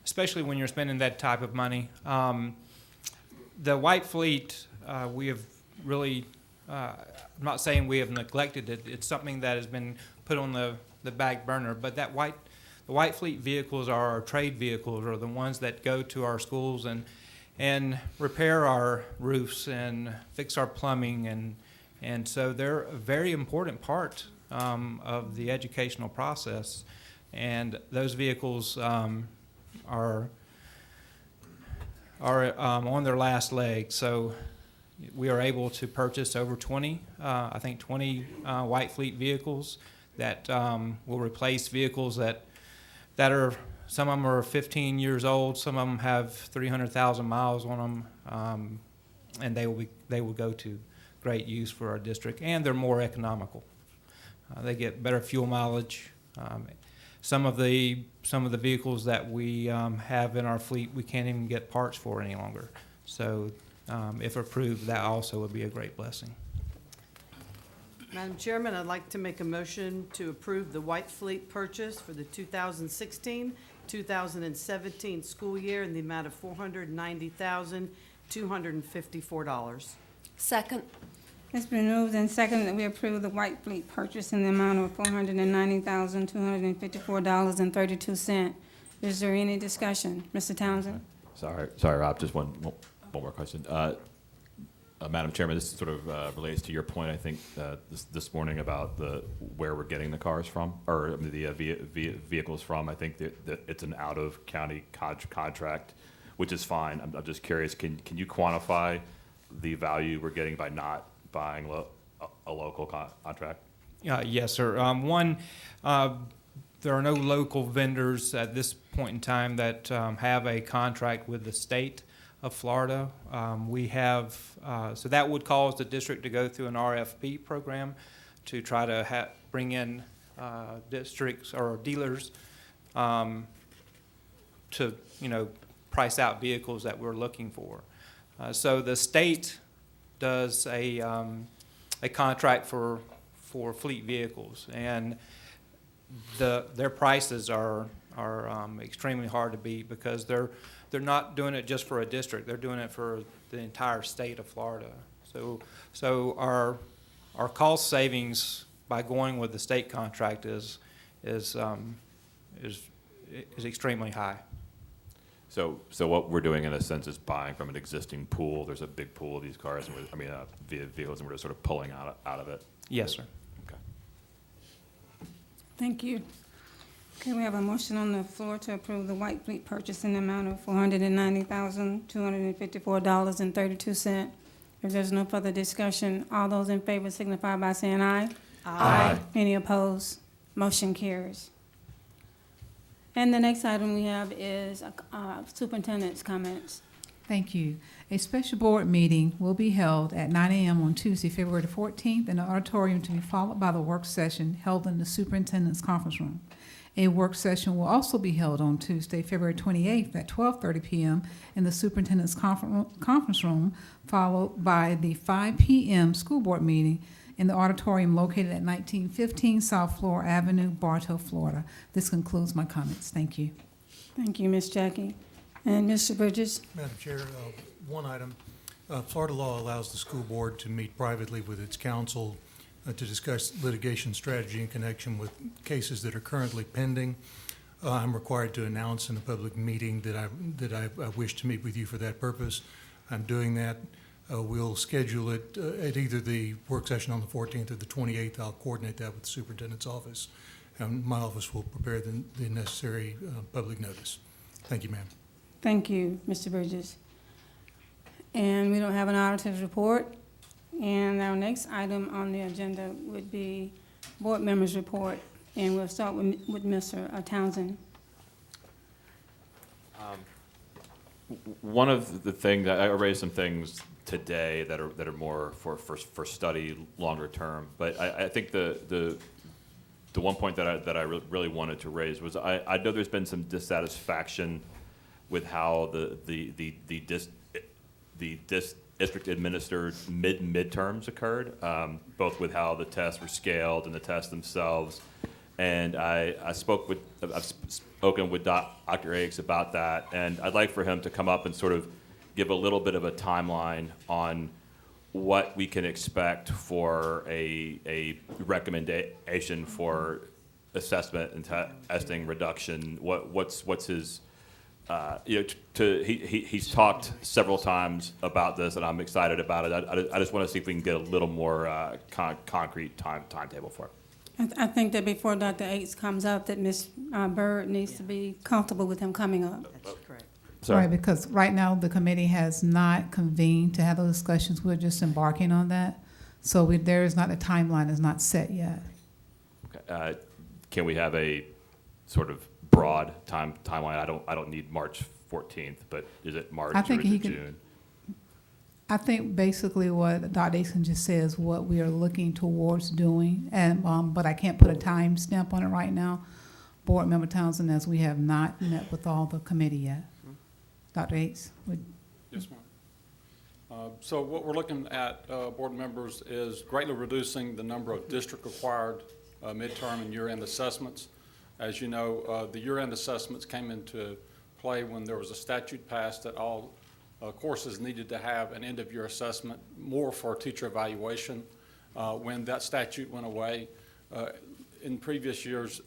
Especially when you're spending that type of money. The white fleet, we have really, I'm not saying we have neglected it. It's something that has been put on the back burner. But the white fleet vehicles are our trade vehicles, or the ones that go to our schools and repair our roofs and fix our plumbing, and so they're a very important part of the educational process. And those vehicles are on their last leg. So we are able to purchase over 20 white fleet vehicles that will replace vehicles that are, some of them are 15 years old, some of them have 300,000 miles on them, and they will go to great use for our district, and they're more economical. They get better fuel mileage. Some of the vehicles that we have in our fleet, we can't even get parts for any longer. So if approved, that also would be a great blessing. Madam Chairman, I'd like to make a motion to approve the white fleet purchase for the 2016-2017 school year in the amount of $490,254. Second. It's been moved and seconded that we approve the white fleet purchase in the amount of $490,254.32. Is there any discussion? Mr. Townsend? Sorry, Rob, just one more question. Madam Chairman, this sort of relates to your point, I think, this morning about where we're getting the cars from, or the vehicles from. I think that it's an out-of-county contract, which is fine. I'm just curious, can you quantify the value we're getting by not buying a local contract? Yes, sir. There are no local vendors at this point in time that have a contract with the state of Florida. We have, so that would cause the district to go through an RFP program to try to bring in districts or dealers to, price out vehicles that we're looking for. So the state does a contract for fleet vehicles, and their prices are extremely hard to beat, because they're not doing it just for a district; they're doing it for the entire state of Florida. So our cost savings by going with the state contract is extremely high. So what we're doing in a sense is buying from an existing pool. There's a big pool of these cars, and vehicles, and we're just sort of pulling out of it. Yes, sir. Okay. Thank you. Okay, we have a motion on the floor to approve the white fleet purchase in the amount of $490,254.32. If there's no further discussion, all those in favor signify by saying aye. Aye. Any opposed? Motion carries. And the next item we have is superintendent's comments. Thank you. A special board meeting will be held at 9 a.m. on Tuesday, February the 14th, in the auditorium, to be followed by the work session held in the superintendent's conference room. A work session will also be held on Tuesday, February 28th at 12:30 p.m. in the superintendent's conference room, followed by the 5 p.m. school board meeting in the auditorium located at 1915 South Floor Avenue, Bartow, Florida. This concludes my comments. Thank you. Thank you, Ms. Jackie. And Mr. Bridges? Madam Chair, one item. Florida law allows the school board to meet privately with its counsel to discuss litigation strategy in connection with cases that are currently pending. I'm required to announce in a public meeting that I wish to meet with you for that purpose. I'm doing that. We'll schedule it at either the work session on the 14th or the 28th. I'll coordinate that with the superintendent's office, and my office will prepare the necessary public notice. Thank you, ma'am. Thank you, Mr. Bridges. And we don't have an auditor's report. And our next item on the agenda would be board members' report. And we'll start with Mr. Townsend. One of the things, I raised some things today that are more for study longer term, but I think the one point that I really wanted to raise was I know there's been some dissatisfaction with how the district administered midterms occurred, both with how the tests were scaled and the tests themselves. And I've spoken with Dr. Akes about that, and I'd like for him to come up and sort of give a little bit of a timeline on what we can expect for a recommendation for assessment and testing reduction. What's his he's talked several times about this, and I'm excited about it. I just want to see if we can get a little more concrete timetable for it. I think that before Dr. Akes comes up, that Ms. Byrd needs to be comfortable with him coming up. That's correct. Sorry. Right, because right now the committee has not convened to have those discussions. We're just embarking on that. So there is not, a timeline is not set yet. Okay. Can we have a sort of broad timeline? I don't need March 14th, but is it March I think or is he it can- June? I think basically what Dr. Aitken just said is what we are looking towards doing, and but I can't put a time stamp on it right now. Board Member Townsend, as we have not met with all the committee yet. Dr. Aitken, would Yes, ma'am. So what we're looking at, board members, is greatly reducing the number of district-required midterm and year-end assessments. As you know, the year-end assessments came into play when there was a statute passed that all courses needed to have an end-of-year assessment, more for teacher evaluation. When that statute went away, in previous years,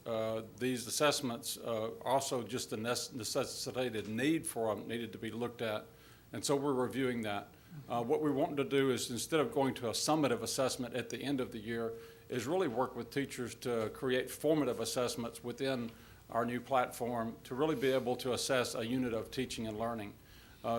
these assessments also just the necessitated need for them needed to be looked at, and so we're reviewing that. What we want to do is, instead of going to a summative assessment at the end of the year, is really work with teachers to create formative assessments within our new platform to really be able to assess a unit of teaching and learning.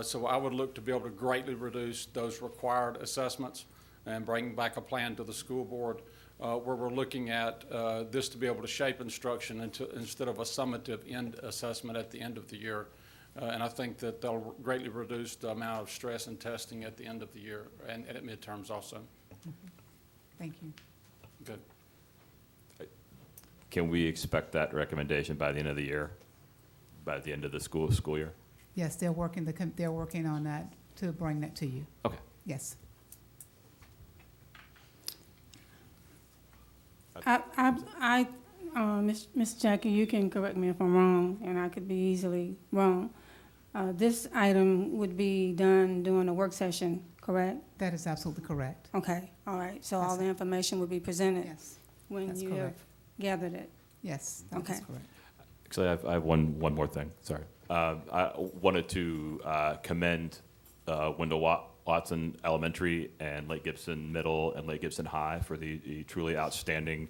So I would look to be able to greatly reduce those required assessments and bring back a plan to the school board where we're looking at this to be able to shape instruction instead of a summative end assessment at the end of the year. And I think that they'll greatly reduce the amount of stress and testing at the end of the year and at midterms also. thank you. Good. Can we expect that recommendation by the end of the year, by the end of the school year? Yes, they're working on that to bring that to you. Okay. Yes. Ms. Jackie, you can correct me if I'm wrong, and I could be easily wrong. This item would be done during a work session, correct? That is absolutely correct. Okay, all right. So all the information will be presented Yes, when that's you have correct. gathered it. Yes, that is Okay. correct. Actually, I have one more thing. Sorry. I wanted to commend Wendell Watson Elementary and Lake Gibson Middle and Lake Gibson High for the truly outstanding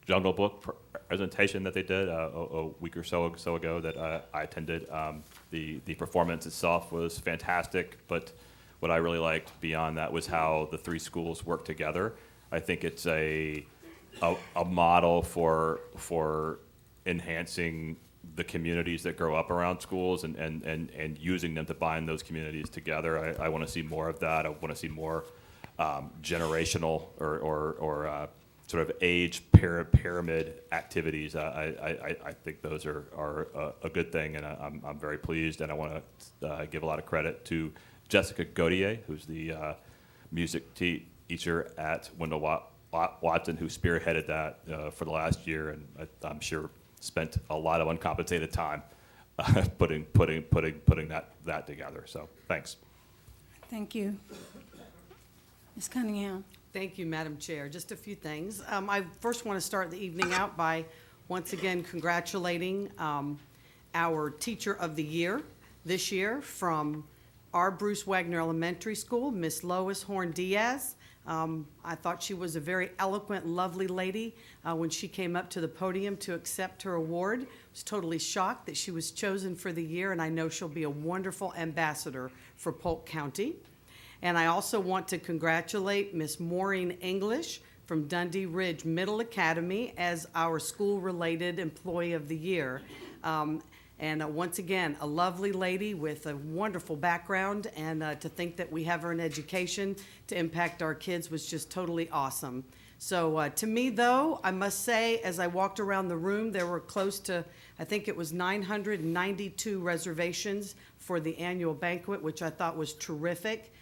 Jungle Book presentation that they did a week or so ago that I attended. The performance itself was fantastic, but what I really liked beyond that was how the three schools work together. I think it's a model for enhancing the communities that grow up around schools and using them to bind those communities together. I want to see more of that. I want to see more generational or sort of age pyramid activities. I think those are a good thing, and I'm very pleased. And I want to give a lot of credit to Jessica Godier, who's the music teacher at Wendell Watson, who spearheaded that for the last year, and I'm sure spent a lot of uncompensated time putting that together. So thanks. Thank you. Ms. Cunningham. Thank you, Madam Chair. Just a few things. I first want to start the evening out by once again congratulating our Teacher of the Year this year from our Bruce Wagner Elementary School, Miss Lois Horn Diaz. I thought she was a very eloquent, lovely lady when she came up to the podium to accept her award. I was totally shocked that she was chosen for the year, and I know she'll be a wonderful ambassador for Polk County. And I also want to congratulate Miss Maureen English from Dundee Ridge Middle Academy as our school-related Employee of the Year. Once again, a lovely lady with a wonderful background, and to think that we have her in education to impact our kids was just totally awesome. So to me, though, I must say, as I walked around the room, there were close to, I think it was 992 reservations for the annual banquet, which I thought was terrific.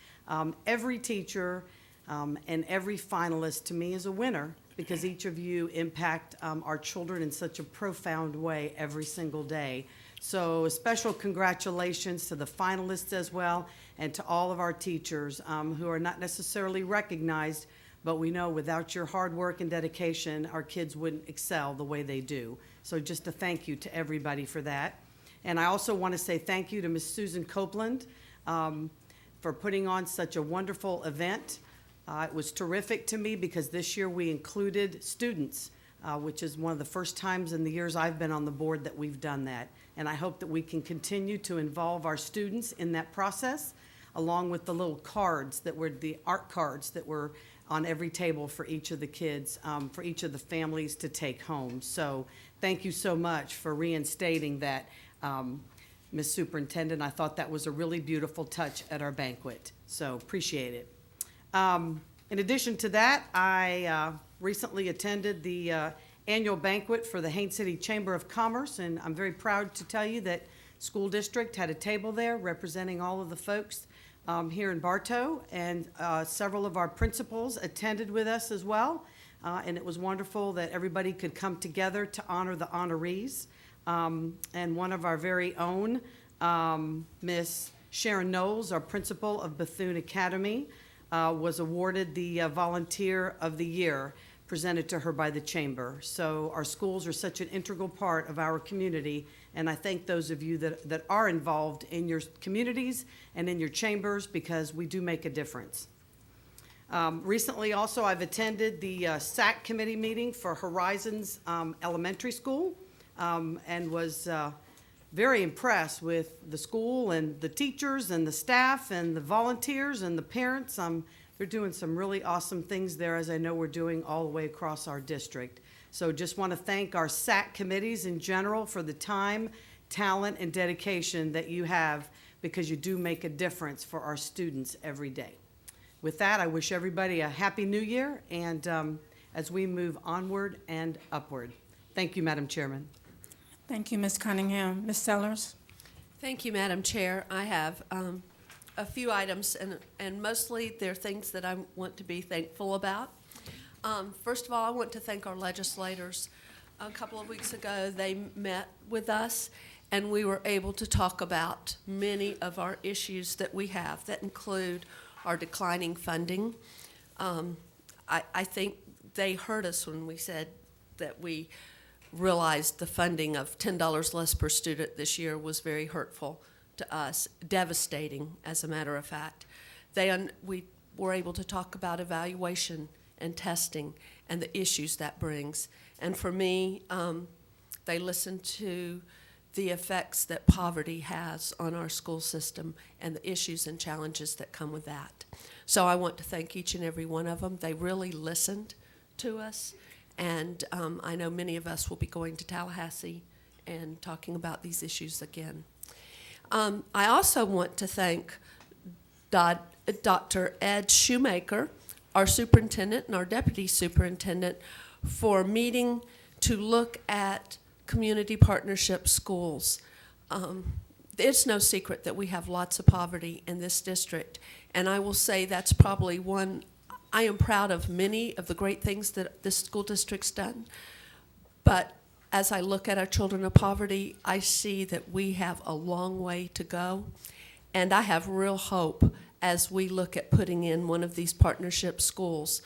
Every teacher and every finalist to me is a winner, because each of you impact our children in such a profound way every single day. So a special congratulations to the finalists as well, and to all of our teachers who are not necessarily recognized, but we know without your hard work and dedication, our kids wouldn't excel the way they do. So just a thank you to everybody for that. And I also want to say thank you to Ms. Susan Copeland for putting on such a wonderful event. It was terrific to me because this year we included students, which is one of the first times in the years I've been on the board that we've done that. And I hope that we can continue to involve our students in that process, along with the little cards that were the art cards that were on every table for each of the kids, for each of the families to take home. So thank you so much for reinstating that, Ms. Superintendent. I thought that was a really beautiful touch at our banquet, so appreciate it. In addition to that, I recently attended the annual banquet for the Haines City Chamber of Commerce, and I'm very proud to tell you that school district had a table there representing all of the folks here in Bartow, and several of our principals attended with us as well, and it was wonderful that everybody could come together to honor the honorees. And one of our very own, Miss Sharon Knowles, our principal of Bethune Academy, was awarded the Volunteer of the Year presented to her by the Chamber. So our schools are such an integral part of our community, and I thank those of you that are involved in your communities and in your chambers, because we do make a difference. Recently also, I've attended the SAC committee meeting for Horizons Elementary School, and was very impressed with the school and the teachers and the staff and the volunteers and the parents. They're doing some really awesome things there, as I know we're doing all the way across our district. So just want to thank our SAC committees in general for the time, talent, and dedication that you have, because you do make a difference for our students every day. With that, I wish everybody a happy new year, and as we move onward and upward. Thank you, Madam Chairman. Thank you, Ms. Cunningham. Ms. Sellers? Thank you, Madam Chair. I have a few items, and mostly they're things that I want to be thankful about. First of all, I want to thank our legislators. A couple of weeks ago, they met with us, and we were able to talk about many of our issues that we have that include our declining funding. I think they heard us when we said that we realized the funding of $10 less per student this year was very hurtful to us, devastating, as a matter of fact. We were able to talk about evaluation and testing and the issues that brings. And for me, they listened to the effects that poverty has on our school system and the issues and challenges that come with that. So I want to thank each and every one of them. They really listened to us. And I know many of us will be going to Tallahassee and talking about these issues again. I also want to thank Dr. Ed Shoemaker, our superintendent and our deputy superintendent, for meeting to look at community partnership schools. It's no secret that we have lots of poverty in this district, and I will say that's probably one. I am proud of many of the great things that this school district's done, but as I look at our children of poverty, I see that we have a long way to go, and I have real hope as we look at putting in one of these partnership schools.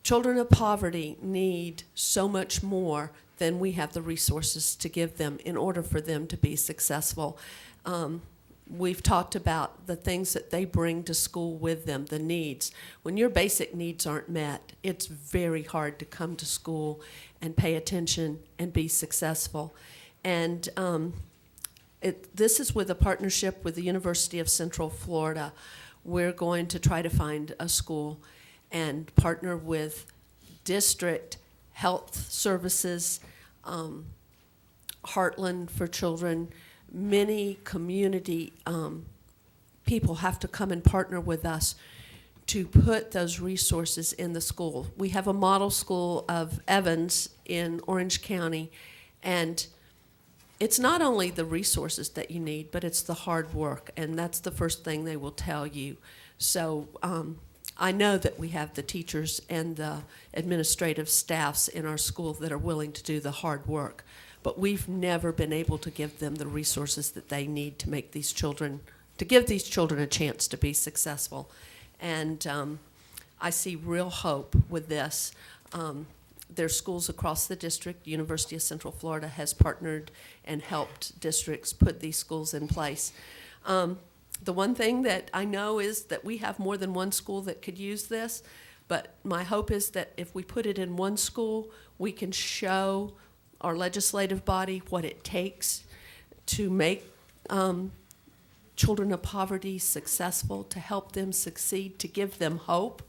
Children of poverty need so much more than we have the resources to give them in order for them to be successful. We've talked about the things that they bring to school with them, the needs. When your basic needs aren't met, it's very hard to come to school and pay attention and be successful. And this is with a partnership with the University of Central Florida. We're going to try to find a school and partner with district health services, Heartland for Children. Many community people have to come and partner with us to put those resources in the school. We have a model school of Evans in Orange County, and it's not only the resources that you need, but it's the hard work, and that's the first thing they will tell you. So I know that we have the teachers and the administrative staffs in our school that are willing to do the hard work, but we've never been able to give them the resources that they need to make these children, to give these children a chance to be successful. And I see real hope with this. There's schools across the district. University of Central Florida has partnered and helped districts put these schools in place. The one thing that I know is that we have more than one school that could use this, but my hope is that if we put it in one school, we can show our legislative body what it takes to make children of poverty successful, to help them succeed, to give them hope,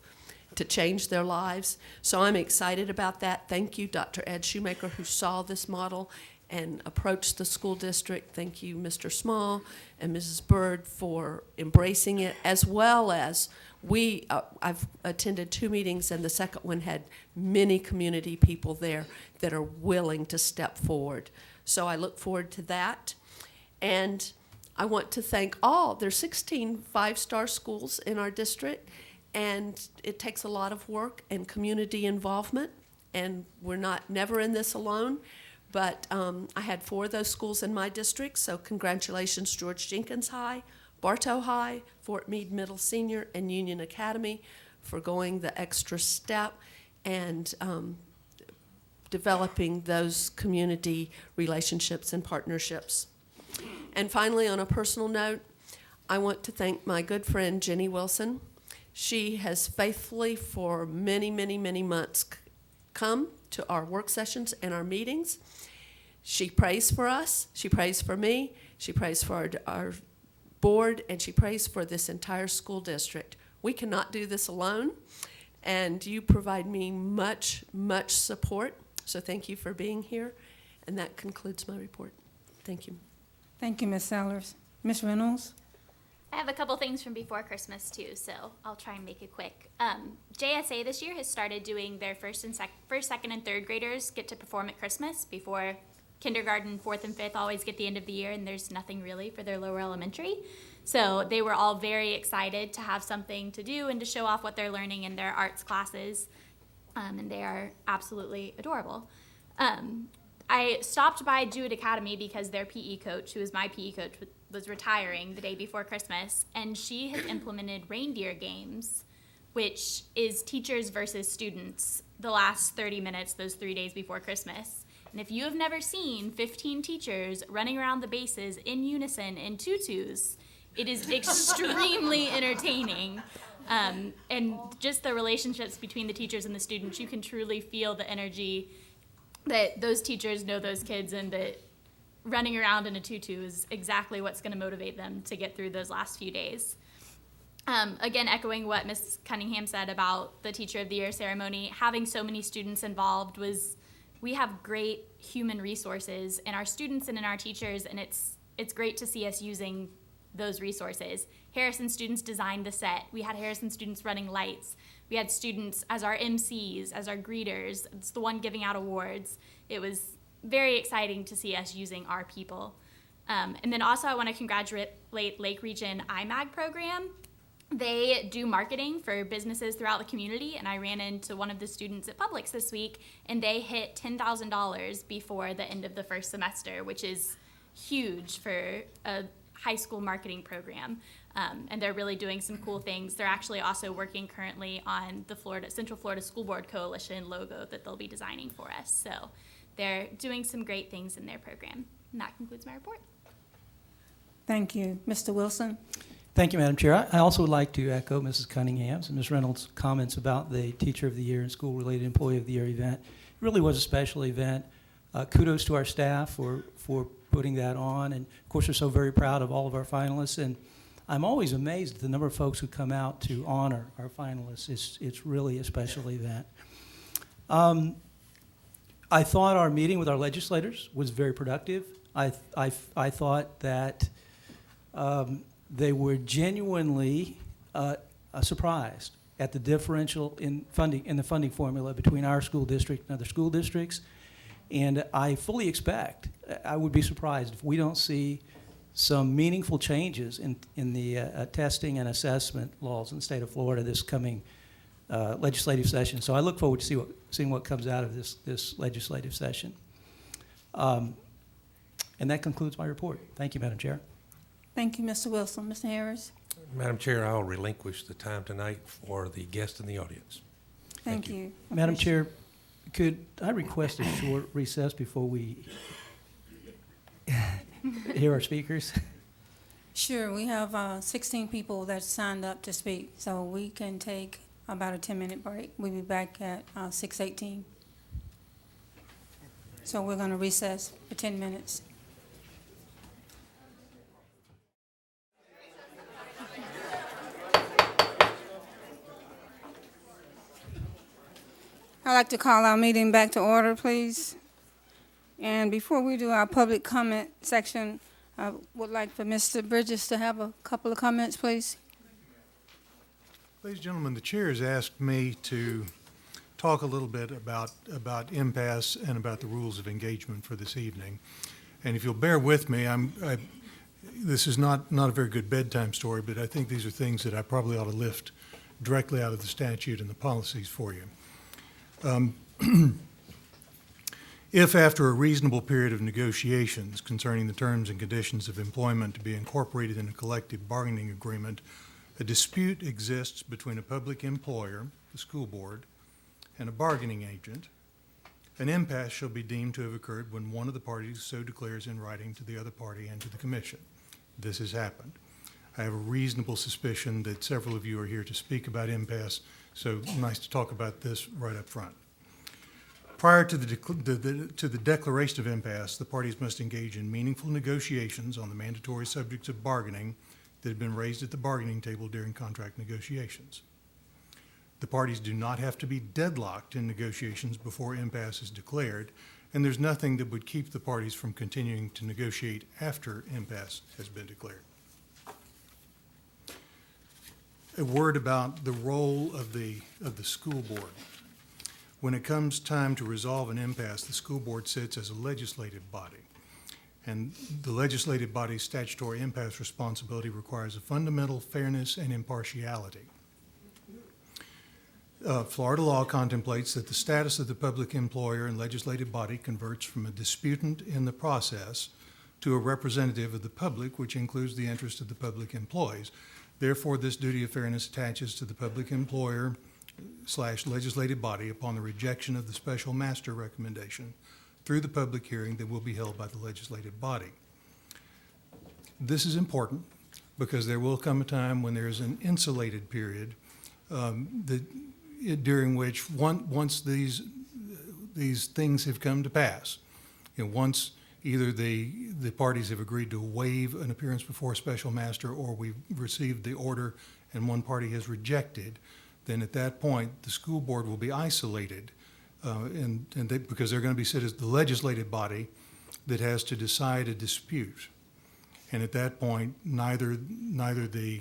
to change their lives. So I'm excited about that. Thank you, Dr. Ed Shoemaker, who saw this model and approached the school district. Thank you, Mr. Small and Mrs. Bird, for embracing it, as well as I've attended 2 meetings, and the second one had many community people there that are willing to step forward. So I look forward to that. And I want to thank there's 16 five-star schools in our district, and it takes a lot of work and community involvement, and we're never in this alone. But I had 4 of those schools in my district, so congratulations, George Jenkins High, Bartow High, Fort Meade Middle Senior, and Union Academy for going the extra step and developing those community relationships and partnerships. And finally, on a personal note, I want to thank my good friend, Jenny Wilson. She has faithfully, for many, many, many months, come to our work sessions and our meetings. She prays for us, she prays for me, she prays for our board, and she prays for this entire school district. We cannot do this alone, and you provide me much, much support. So thank you for being here, and that concludes my report. Thank you. Thank you, Ms. Sellers. Ms. Reynolds? I have a couple things from before Christmas too, so I'll try and make it quick. JSA this year has started doing their first, second, and third graders get to perform at Christmas before kindergarten, 4th, and 5th always get the end of the year, and there's nothing really for their lower elementary. So they were all very excited to have something to do and to show off what they're learning in their arts classes, and they are absolutely adorable. I stopped by Jewett Academy because their PE coach, who is my PE coach, was retiring the day before Christmas, and she has implemented reindeer games, which is teachers versus students, the last 30 minutes, those 3 days before Christmas. And if you have never seen 15 teachers running around the bases in unison in tutus, it is extremely entertaining. And just the relationships between the teachers and the students, you can truly feel the energy that those teachers know those kids, and that running around in a tutu is exactly what's going to motivate them to get through those last few days. Again, echoing what Ms. Cunningham said about the Teacher of the Year ceremony, having so many students involved was we have great human resources in our students and in our teachers, and it's great to see us using those resources. Harrison students designed the set. We had Harrison students running lights. We had students as our MCs, as our greeters. It's the one giving out awards. It was very exciting to see us using our people. And then also I want to congratulate Lake Region IMAG program. They do marketing for businesses throughout the community, and I ran into one of the students at Publix this week, and they hit $10,000 before the end of the first semester, which is huge for a high school marketing program. And they're really doing some cool things. They're actually also working currently on the Central Florida School Board Coalition logo that they'll be designing for us. So they're doing some great things in their program. And that concludes my report. Thank you. Mr. Wilson? Thank you, Madam Chair. I also would like to echo Mrs. Cunningham's and Ms. Reynolds' comments about the Teacher of the Year and School-Related Employee of the Year event. It really was a special event. Kudos to our staff for putting that on. And, of course, we're so very proud of all of our finalists. And I'm always amazed at the number of folks who come out to honor our finalists. It's really a special event. I thought our meeting with our legislators was very productive. I thought that they were genuinely surprised at the differential in the funding formula between our school district and other school districts. And I fully expect, I would be surprised if we don't see some meaningful changes in the testing and assessment laws in the state of Florida this coming legislative session. So I look forward to seeing what comes out of this legislative session. And that concludes my report. Thank you, Madam Chair. Thank you, Mr. Wilson. Mr. Harris? Madam Chair, I'll relinquish the time tonight for the guests in the audience. Thank you. Madam Chair, could I request a short recess before we hear our speakers? Sure. We have 16 people that signed up to speak, so we can take about a 10-minute break. We'll be back at 6:18. So we're going to recess for 10 minutes. I'd like to call our meeting back to order, please. And before we do our public comment section, I would like for Mr. Bridges to have a couple of comments, please. Ladies and gentlemen, the chair has asked me to talk a little bit about impasse and about the rules of engagement for this evening. And if you'll bear with me, this is not a very good bedtime story, but I think these are things that I probably ought to lift directly out of the statute and the policies for you. If after a reasonable period of negotiations concerning the terms and conditions of employment to be incorporated in a collective bargaining agreement, a dispute exists between a public employer, the school board, and a bargaining agent, an impasse shall be deemed to have occurred when one of the parties so declares in writing to the other party and to the commission. This has happened. I have a reasonable suspicion that several of you are here to speak about impasse, so nice to talk about this right up front. Prior to the declaration of impasse, the parties must engage in meaningful negotiations on the mandatory subjects of bargaining that have been raised at the bargaining table during contract negotiations. The parties do not have to be deadlocked in negotiations before impasse is declared, and there's nothing that would keep the parties from continuing to negotiate after impasse has been declared. A word about the role of the school board. When it comes time to resolve an impasse, the school board sits as a legislative body. And the legislative body's statutory impasse responsibility requires a fundamental fairness and impartiality. Florida law contemplates that the status of the public employer and legislative body converts from a disputant in the process to a representative of the public, which includes the interest of the public employees. Therefore, this duty of fairness attaches to the public employer / legislative body upon the rejection of the special master recommendation through the public hearing that will be held by the legislative body. This is important because there will come a time when there is an insulated period during which once these things have come to pass, once either the parties have agreed to waive an appearance before a special master or we've received the order and one party has rejected, then at that point the school board will be isolated Because they're going to be sit as the legislative body that has to decide a dispute. And at that point, neither the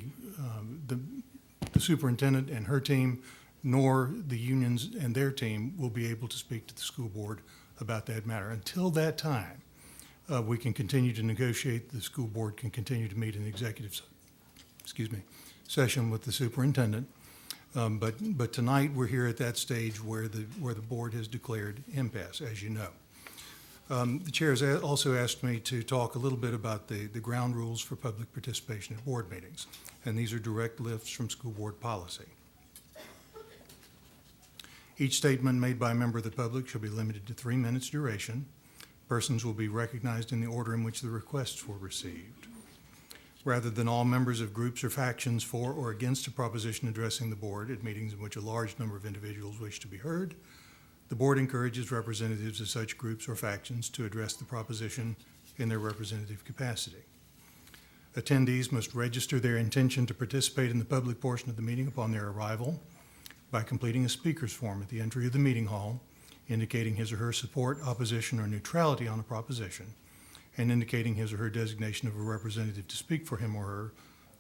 superintendent and her team nor the unions and their team will be able to speak to the school board about that matter. Until that time, we can continue to negotiate. The school board can continue to meet in executive session with the superintendent. But tonight, we're here at that stage where the board has declared impasse, as you know. The chair has also asked me to talk a little bit about the ground rules for public participation at board meetings, and these are direct lifts from school board policy. Each statement made by a member of the public shall be limited to 3 minutes duration. Persons will be recognized in the order in which the requests were received. Rather than all members of groups or factions for or against a proposition addressing the board at meetings in which a large number of individuals wish to be heard, the board encourages representatives of such groups or factions to address the proposition in their representative capacity. Attendees must register their intention to participate in the public portion of the meeting upon their arrival by completing a speaker's form at the entry of the meeting hall, indicating his or her support, opposition, or neutrality on a proposition, and indicating his or her designation of a representative to speak for him or her,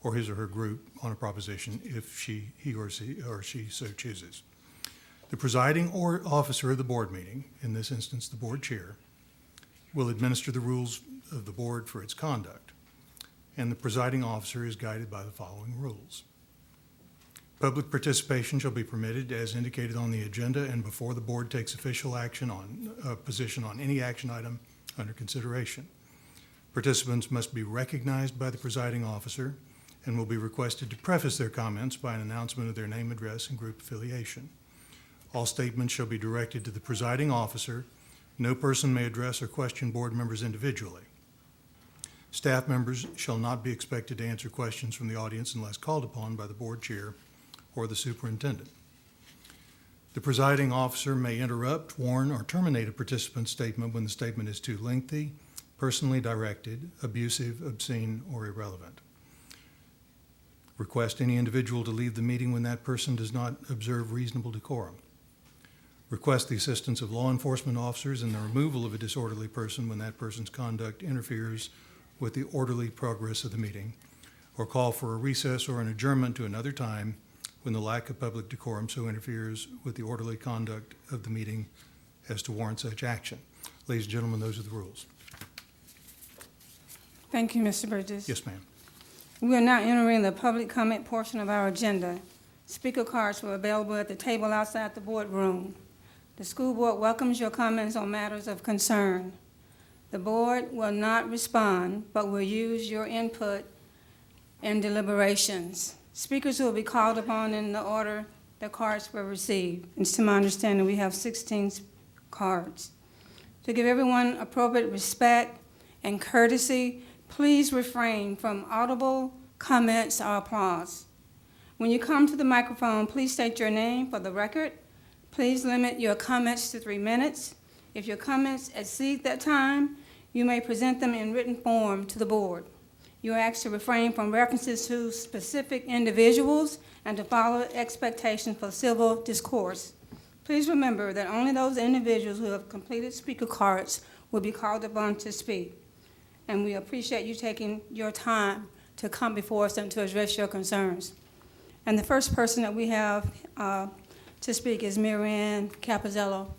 or his or her group on a proposition if he or she so chooses. The presiding officer of the board meeting, in this instance the board chair, will administer the rules of the board for its conduct, and the presiding officer is guided by the following rules. Public participation shall be permitted as indicated on the agenda and before the board takes official action on position on any action item under consideration. Participants must be recognized by the presiding officer and will be requested to preface their comments by an announcement of their name, address, and group affiliation. All statements shall be directed to the presiding officer. No person may address or question board members individually. Staff members shall not be expected to answer questions from the audience unless called upon by the board chair or the superintendent. The presiding officer may interrupt, warn, or terminate a participant's statement when the statement is too lengthy, personally directed, abusive, obscene, or irrelevant. Request any individual to leave the meeting when that person does not observe reasonable decorum. Request the assistance of law enforcement officers in the removal of a disorderly person when that person's conduct interferes with the orderly progress of the meeting, or call for a recess or an adjournment to another time when the lack of public decorum so interferes with the orderly conduct of the meeting as to warrant such action. Ladies and gentlemen, those are the rules. Thank you, Mr. Bridges. Yes, ma'am. We are now entering the public comment portion of our agenda. Speaker cards were available at the table outside the boardroom. The school board welcomes your comments on matters of concern. The board will not respond, but will use your input in deliberations. Speakers will be called upon in the order the cards were received. And to my understanding, we have 16 cards. To give everyone appropriate respect and courtesy, please refrain from audible comments or applause. When you come to the microphone, please state your name for the record. Please limit your comments to 3 minutes. If your comments exceed that time, you may present them in written form to the board. You are asked to refrain from references to specific individuals and to follow expectations for civil discourse. Please remember that only those individuals who have completed speaker cards will be called upon to speak. And we appreciate you taking your time to come before us and to address your concerns. And the first person that we have to speak is Marianne Capizzello.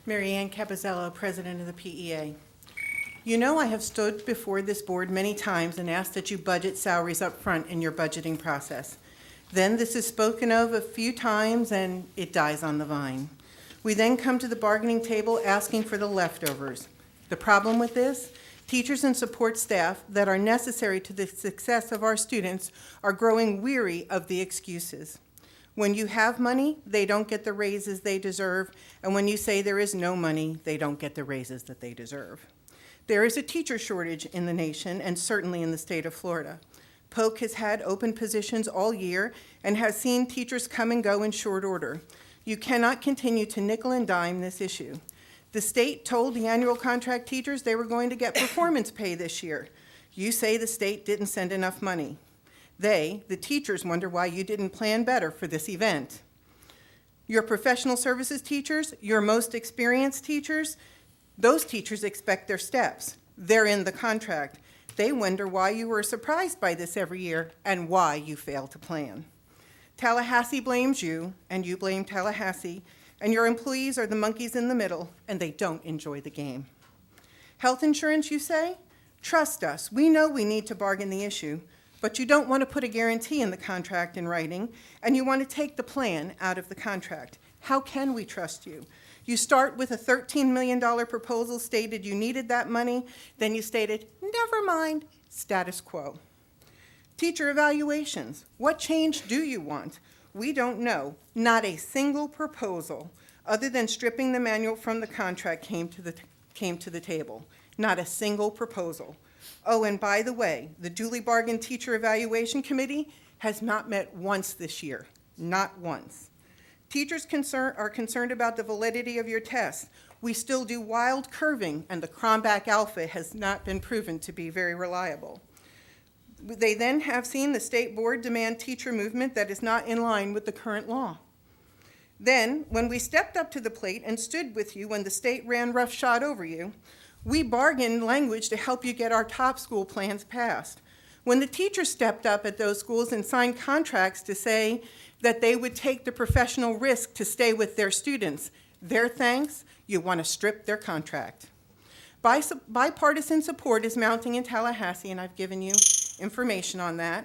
Marianne Capizzello, President of the PEA. You know I have stood before this board many times and asked that you budget salaries up front in your budgeting process. Then this is spoken of a few times and it dies on the vine. We then come to the bargaining table asking for the leftovers. The problem with this? Teachers and support staff that are necessary to the success of our students are growing weary of the excuses. When you have money, they don't get the raises they deserve, and when you say there is no money, they don't get the raises that they deserve. There is a teacher shortage in the nation, and certainly in the state of Florida. Polk has had open positions all year and has seen teachers come and go in short order. You cannot continue to nickel and dime this issue. The state told the annual contract teachers they were going to get performance pay this year. You say the state didn't send enough money. They, the teachers, wonder why you didn't plan better for this event. Your professional services teachers, your most experienced teachers, those teachers expect their steps. They're in the contract. They wonder why you were surprised by this every year and why you fail to plan. Tallahassee blames you, and you blame Tallahassee, and your employees are the monkeys in the middle, and they don't enjoy the game. Health insurance, you say? Trust us. We know we need to bargain the issue, but you don't want to put a guarantee in the contract in writing, and you want to take the plan out of the contract. How can we trust you? You start with a $13 million proposal, stated you needed that money, then you stated, never mind, status quo. Teacher evaluations, what change do you want? We don't know. Not a single proposal, other than stripping the manual from the contract, came to the table. Not a single proposal. Oh, and by the way, the duly bargained teacher evaluation committee has not met once this year, not once. Teachers are concerned about the validity of your tests. We still do wild curving, and the Cronbach Alpha has not been proven to be very reliable. They then have seen the state board demand teacher movement that is not in line with the current law. Then, when we stepped up to the plate and stood with you when the state ran roughshod over you, we bargained language to help you get our top school plans passed. When the teachers stepped up at those schools and signed contracts to say that they would take the professional risk to stay with their students, their thanks, you want to strip their contract. Bipartisan support is mounting in Tallahassee, and I've given you information on that.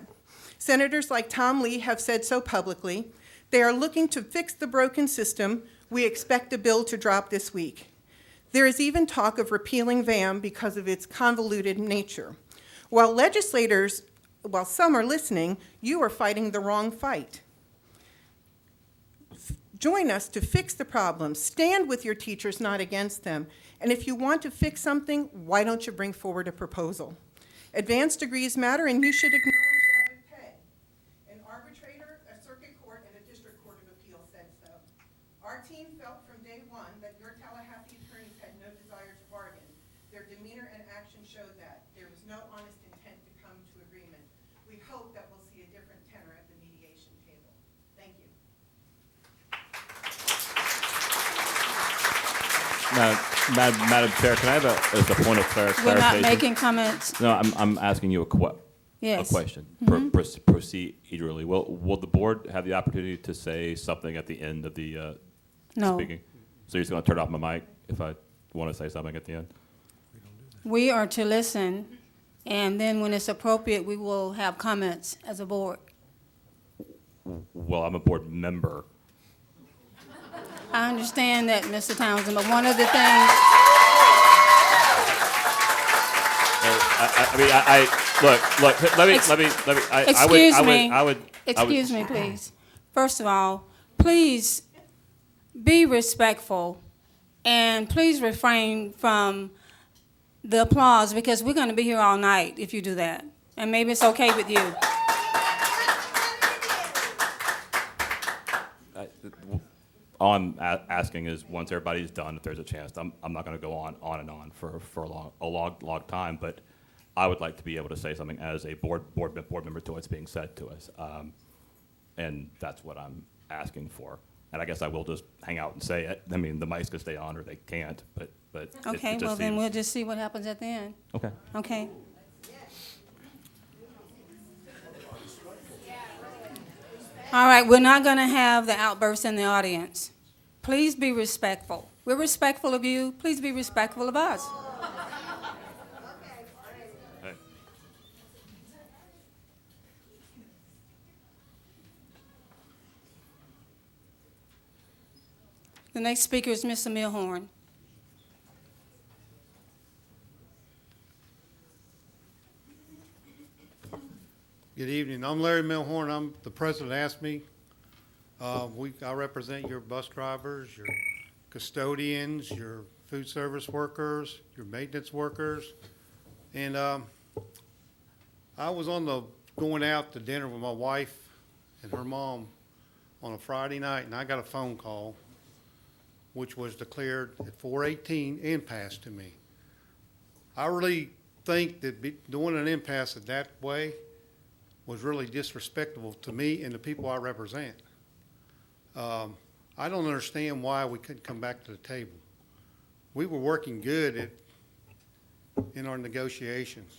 Senators like Tom Lee have said so publicly. They are looking to fix the broken system. We expect a bill to drop this week. There is even talk of repealing VAM because of its convoluted nature. While some are listening, you are fighting the wrong fight. Join us to fix the problem. Stand with your teachers, not against them. And if you want to fix something, why don't you bring forward a proposal? Advanced degrees matter, and you should acknowledge that with pay. An arbitrator, a circuit court, and a district court of appeals said so. Our team felt from day one that your Tallahassee attorneys had no desire to bargain. Their demeanor and action showed that. There was no honest intent to come to agreement. We hope that we'll see a different tenor at the mediation table. Thank you. Madam Chair, can I have as a point of clarification? We're not making comments. No, I'm asking you a Yes. question. Mhm. Procedurally, will the board have the opportunity to say something at the end of the No. speaking? So you're just going to turn off my mic if I want to say something at the end? We are to listen, and then when it's appropriate, we will have comments as a board. Well, I'm a board member. I understand that, Mr. Townsend, but one of the things, Excuse me, please. First of all, please be respectful, and please refrain from the applause, because we're going to be here all night if you do that. And maybe it's okay with you. All I'm asking is, once everybody's done, if there's a chance, I'm not going to go on and on for a long time, but I would like to be able to say something as a board member to what's being said to us, and that's what I'm asking for. And I guess I will just hang out and say it. I mean, the mics can stay on or they can't, but Okay, well, then we'll just see what happens at the end. Okay. Okay. All right, we're not going to have the outbursts in the audience. Please be respectful. We're respectful of you. Please be respectful of us. Hey. The next speaker is Mr. Milhorn. Good evening. I'm Larry Milhorn. I'm the president of ASME. I represent your bus drivers, your custodians, your food service workers, your maintenance workers. And I was going out to dinner with my wife and her mom on a Friday night, and I got a phone call, which was declared at 4:18 impasse to me. I really think that doing an impasse that way was really disrespectful to me and the people I represent. I don't understand why we couldn't come back to the table. We were working good in our negotiations.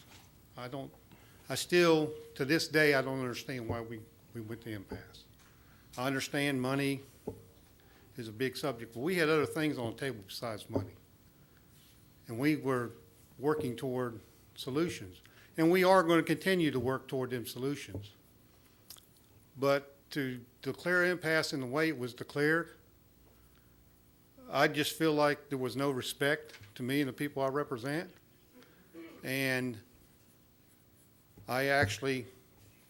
I still, to this day, I don't understand why we went to impasse. I understand money is a big subject, but we had other things on the table besides money. And we were working toward solutions. And we are going to continue to work toward them solutions. But to declare impasse in the way it was declared, I just feel like there was no respect to me and the people I represent. And I actually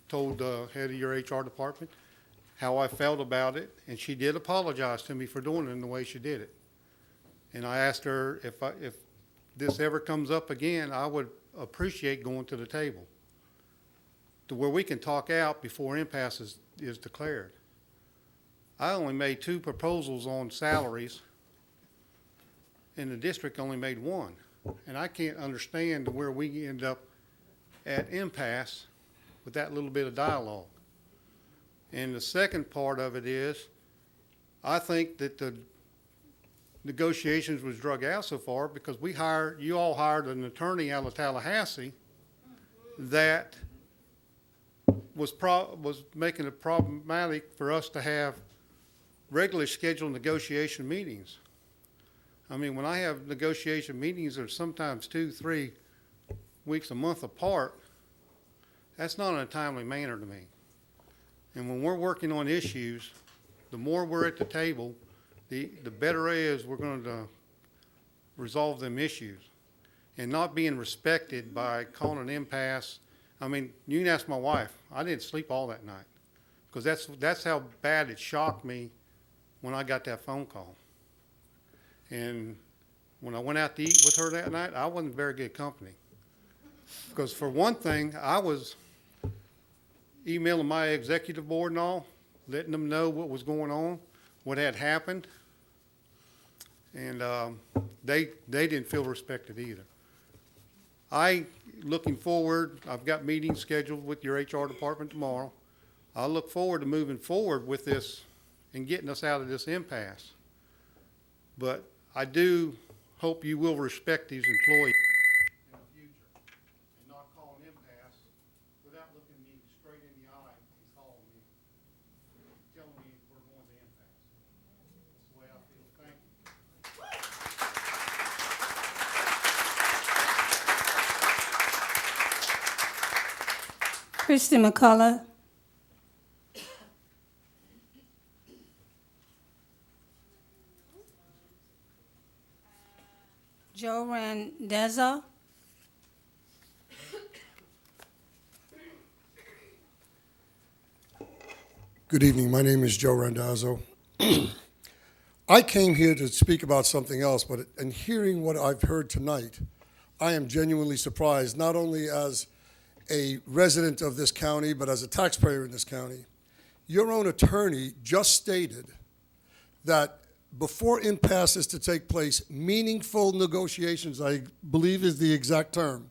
told the head of your HR department how I felt about it, and she did apologize to me for doing it in the way she did it. And I asked her if this ever comes up again, I would appreciate going to the table to where we can talk out before impasse is declared. I only made 2 proposals on salaries, and the district only made 1. And I can't understand where we end up at impasse with that little bit of dialogue. And the second part of it is, I think that the negotiations was drug out so far because you all hired an attorney out of Tallahassee that was making it problematic for us to have regularly scheduled negotiation meetings. I mean, when I have negotiation meetings, they're sometimes 2-3 weeks, a month apart. That's not in a timely manner to me. And when we're working on issues, the more we're at the table, the better it is we're going to resolve them issues. And not being respected by calling an impasse. I mean, you can ask my wife. I didn't sleep all that night because that's how bad it shocked me when I got that phone call. And when I went out to eat with her that night, I wasn't very good company. Because for one thing, I was emailing my executive board and all, letting them know what was going on, what had happened. And they didn't feel respected either. Looking forward, I've got meetings scheduled with your HR department tomorrow. I look forward to moving forward with this and getting us out of this impasse. But I do hope you will respect these employees in the future and not call an impasse without looking me straight in the eye and calling me, telling me we're going to impasse. That's the way I feel. Thank you. Christy McCullough. Joe Randazzo. Good evening. My name is Joe Randazzo. I came here to speak about something else, but in hearing what I've heard tonight, I am genuinely surprised, not only as a resident of this county, but as a taxpayer in this county. Your own attorney just stated that before impasse is to take place, meaningful negotiations, I believe is the exact term.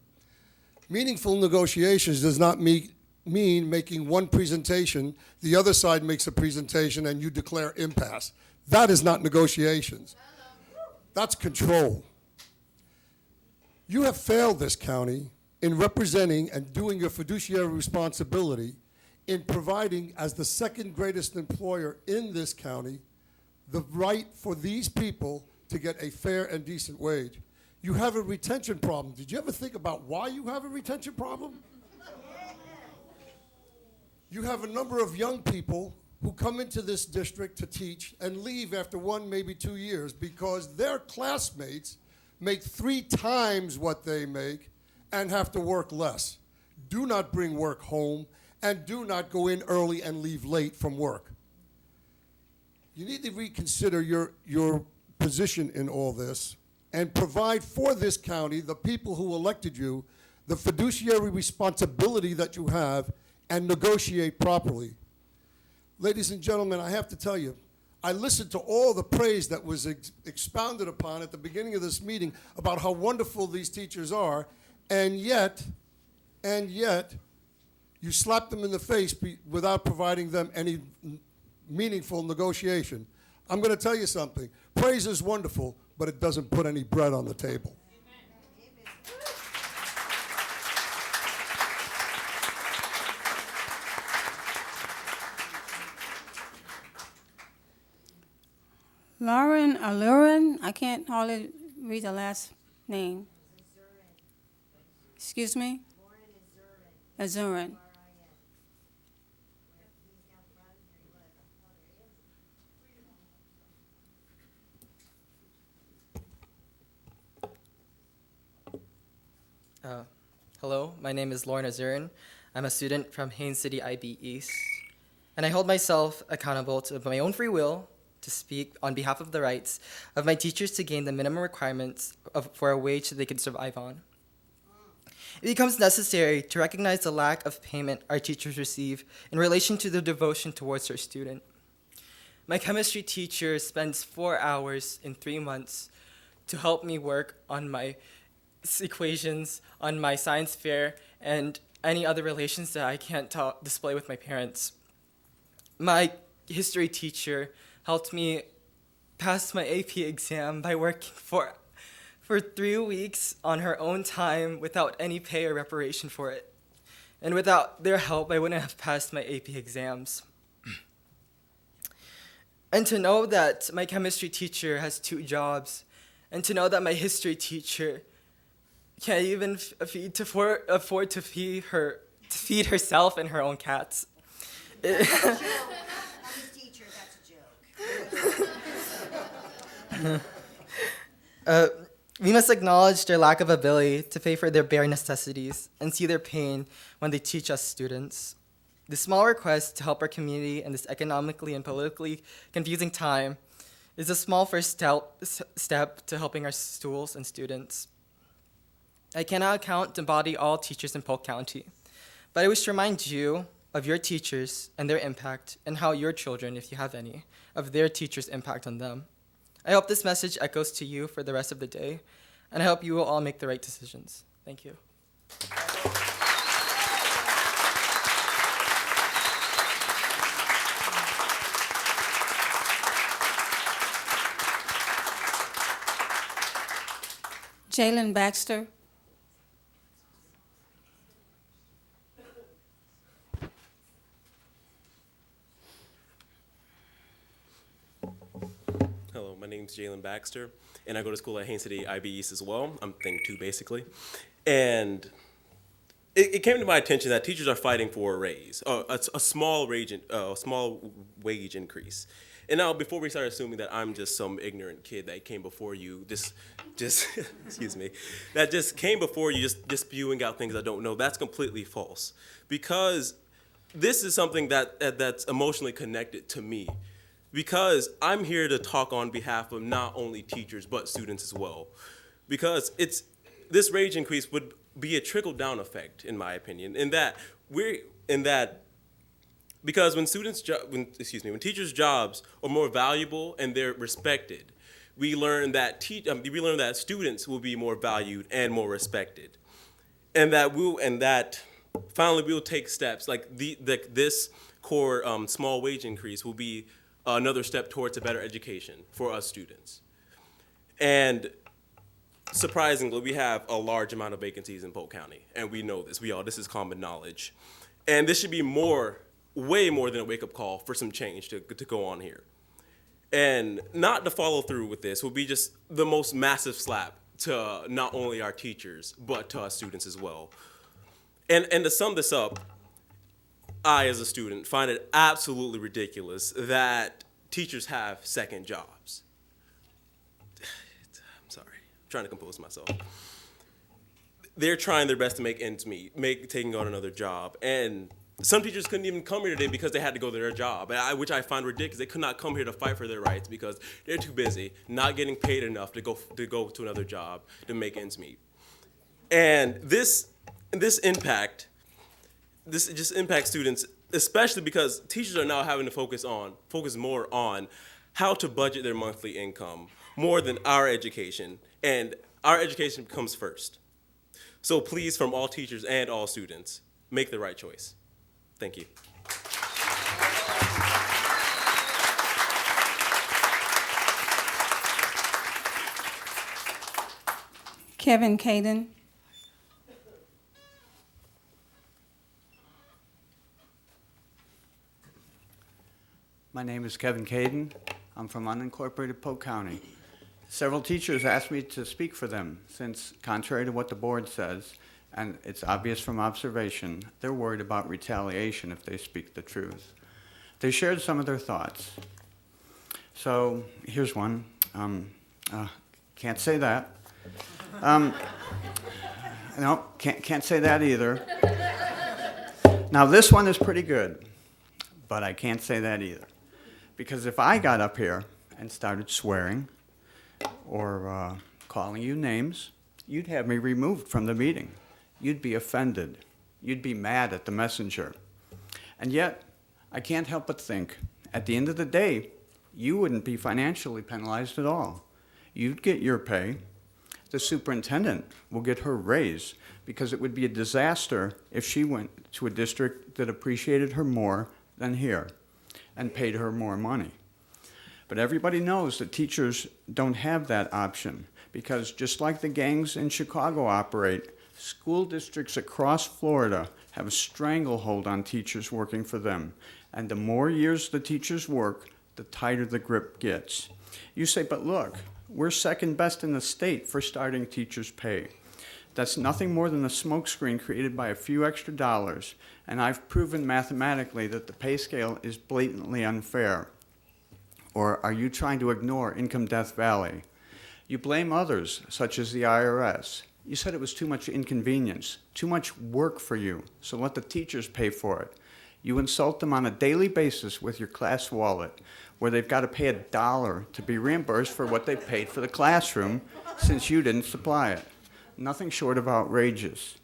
Meaningful negotiations does not mean making one presentation, the other side makes a presentation, and you declare impasse. That is not negotiations. That's control. You have failed this county in representing and doing your fiduciary responsibility in providing, as the second greatest employer in this county, the right for these people to get a fair and decent wage. You have a retention problem. Did you ever think about why you have a retention problem? You have a number of young people who come into this district to teach and leave after 1, maybe 2 years because their classmates make 3 times what they make and have to work less. Do not bring work home and do not go in early and leave late from work. You need to reconsider your position in all this and provide for this county, the people who elected you, the fiduciary responsibility that you have and negotiate properly. Ladies and gentlemen, I have to tell you, I listened to all the praise that was expounded upon at the beginning of this meeting about how wonderful these teachers are, and yet, you slap them in the face without providing them any meaningful negotiation. I'm going to tell you something. Praise is wonderful, but it doesn't put any bread on the table. Lauren Alurin, I can't hardly read the last name. Excuse me? Azurin. Hello, my name is Lauren Azurin. I'm a student from Haines City IB East, and I hold myself accountable to my own free will to speak on behalf of the rights of my teachers to gain the minimum requirements for a wage that they can survive on. It becomes necessary to recognize the lack of payment our teachers receive in relation to their devotion towards their student. My chemistry teacher spends 4 hours in 3 months to help me work on my equations, on my science fair, and any other relations that I can't display with my parents. My history teacher helped me pass my AP exam by working for 3 weeks on her own time without any pay or reparation for it. And without their help, I wouldn't have passed my AP exams. And to know that my chemistry teacher has 2 jobs, and to know that my history teacher can't even afford to feed herself and her own cats. We must acknowledge their lack of ability to pay for their bare necessities and see their pain when they teach us students. This small request to help our community in this economically and politically confusing time is a small first step to helping our schools and students. I cannot account to embody all teachers in Polk County, but I wish to remind you of your teachers and their impact and how your children, if you have any, of their teachers' impact on them. I hope this message echoes to you for the rest of the day, and I hope you will all make the right decisions. Thank you. Jalen Baxter. Hello, my name's Jalen Baxter, and I go to school at Haines City IB East as well. I'm Thing 2, basically. And it came to my attention that teachers are fighting for a raise, a small wage increase. And now, before we start assuming that I'm just some ignorant kid that came before you, just excuse me, that just came before you, just spewing out things I don't know, that's completely false. Because this is something that's emotionally connected to me. Because I'm here to talk on behalf of not only teachers, but students as well. Because this wage increase would be a trickle-down effect, in my opinion, because when teachers' jobs are more valuable and they're respected, we learn that students will be more valued and more respected, and that finally we'll take steps like this core small wage increase will be another step towards a better education for us students. And surprisingly, we have a large amount of vacancies in Polk County, and we know this. This is common knowledge, and this should be way more than a wake-up call for some change to go on here. And not to follow through with this will be just the most massive slap to not only our teachers, but to us students as well. And to sum this up, I, as a student, find it absolutely ridiculous that teachers have second jobs. I'm sorry, I'm trying to compose myself. They're trying their best to make ends meet, taking on another job, and some teachers couldn't even come here today because they had to go to their job, which I find ridiculous. They could not come here to fight for their rights because they're too busy, not getting paid enough to go to another job to make ends meet. And this just impacts students, especially because teachers are now having to focus more on how to budget their monthly income more than our education, and our education comes first. So please, from all teachers and all students, make the right choice. Thank you. Kevin Caden. My name is Kevin Caden. I'm from unincorporated Polk County. Several teachers asked me to speak for them since, contrary to what the board says, and it's obvious from observation, they're worried about retaliation if they speak the truth. They shared some of their thoughts. So here's one. Can't say that. No, can't say that either. Now this one is pretty good, but I can't say that either. Because if I got up here and started swearing or calling you names, you'd have me removed from the meeting. You'd be offended. You'd be mad at the messenger. And yet, I can't help but think, at the end of the day, you wouldn't be financially penalized at all. You'd get your pay. The superintendent will get her raise, because it would be a disaster if she went to a district that appreciated her more than here and paid her more money. But everybody knows that teachers don't have that option, because just like the gangs in Chicago operate, school districts across Florida have a stranglehold on teachers working for them. And the more years the teachers work, the tighter the grip gets. You say, but look, we're second best in the state for starting teachers' pay. That's nothing more than a smokescreen created by a few extra dollars, and I've proven mathematically that the pay scale is blatantly unfair. Or are you trying to ignore Income Death Valley? You blame others, such as the IRS. You said it was too much inconvenience, too much work for you, so let the teachers pay for it. You insult them on a daily basis with your class wallet, where they've got to pay $1 to be reimbursed for what they paid for the classroom since you didn't supply it. Nothing short of outrageous.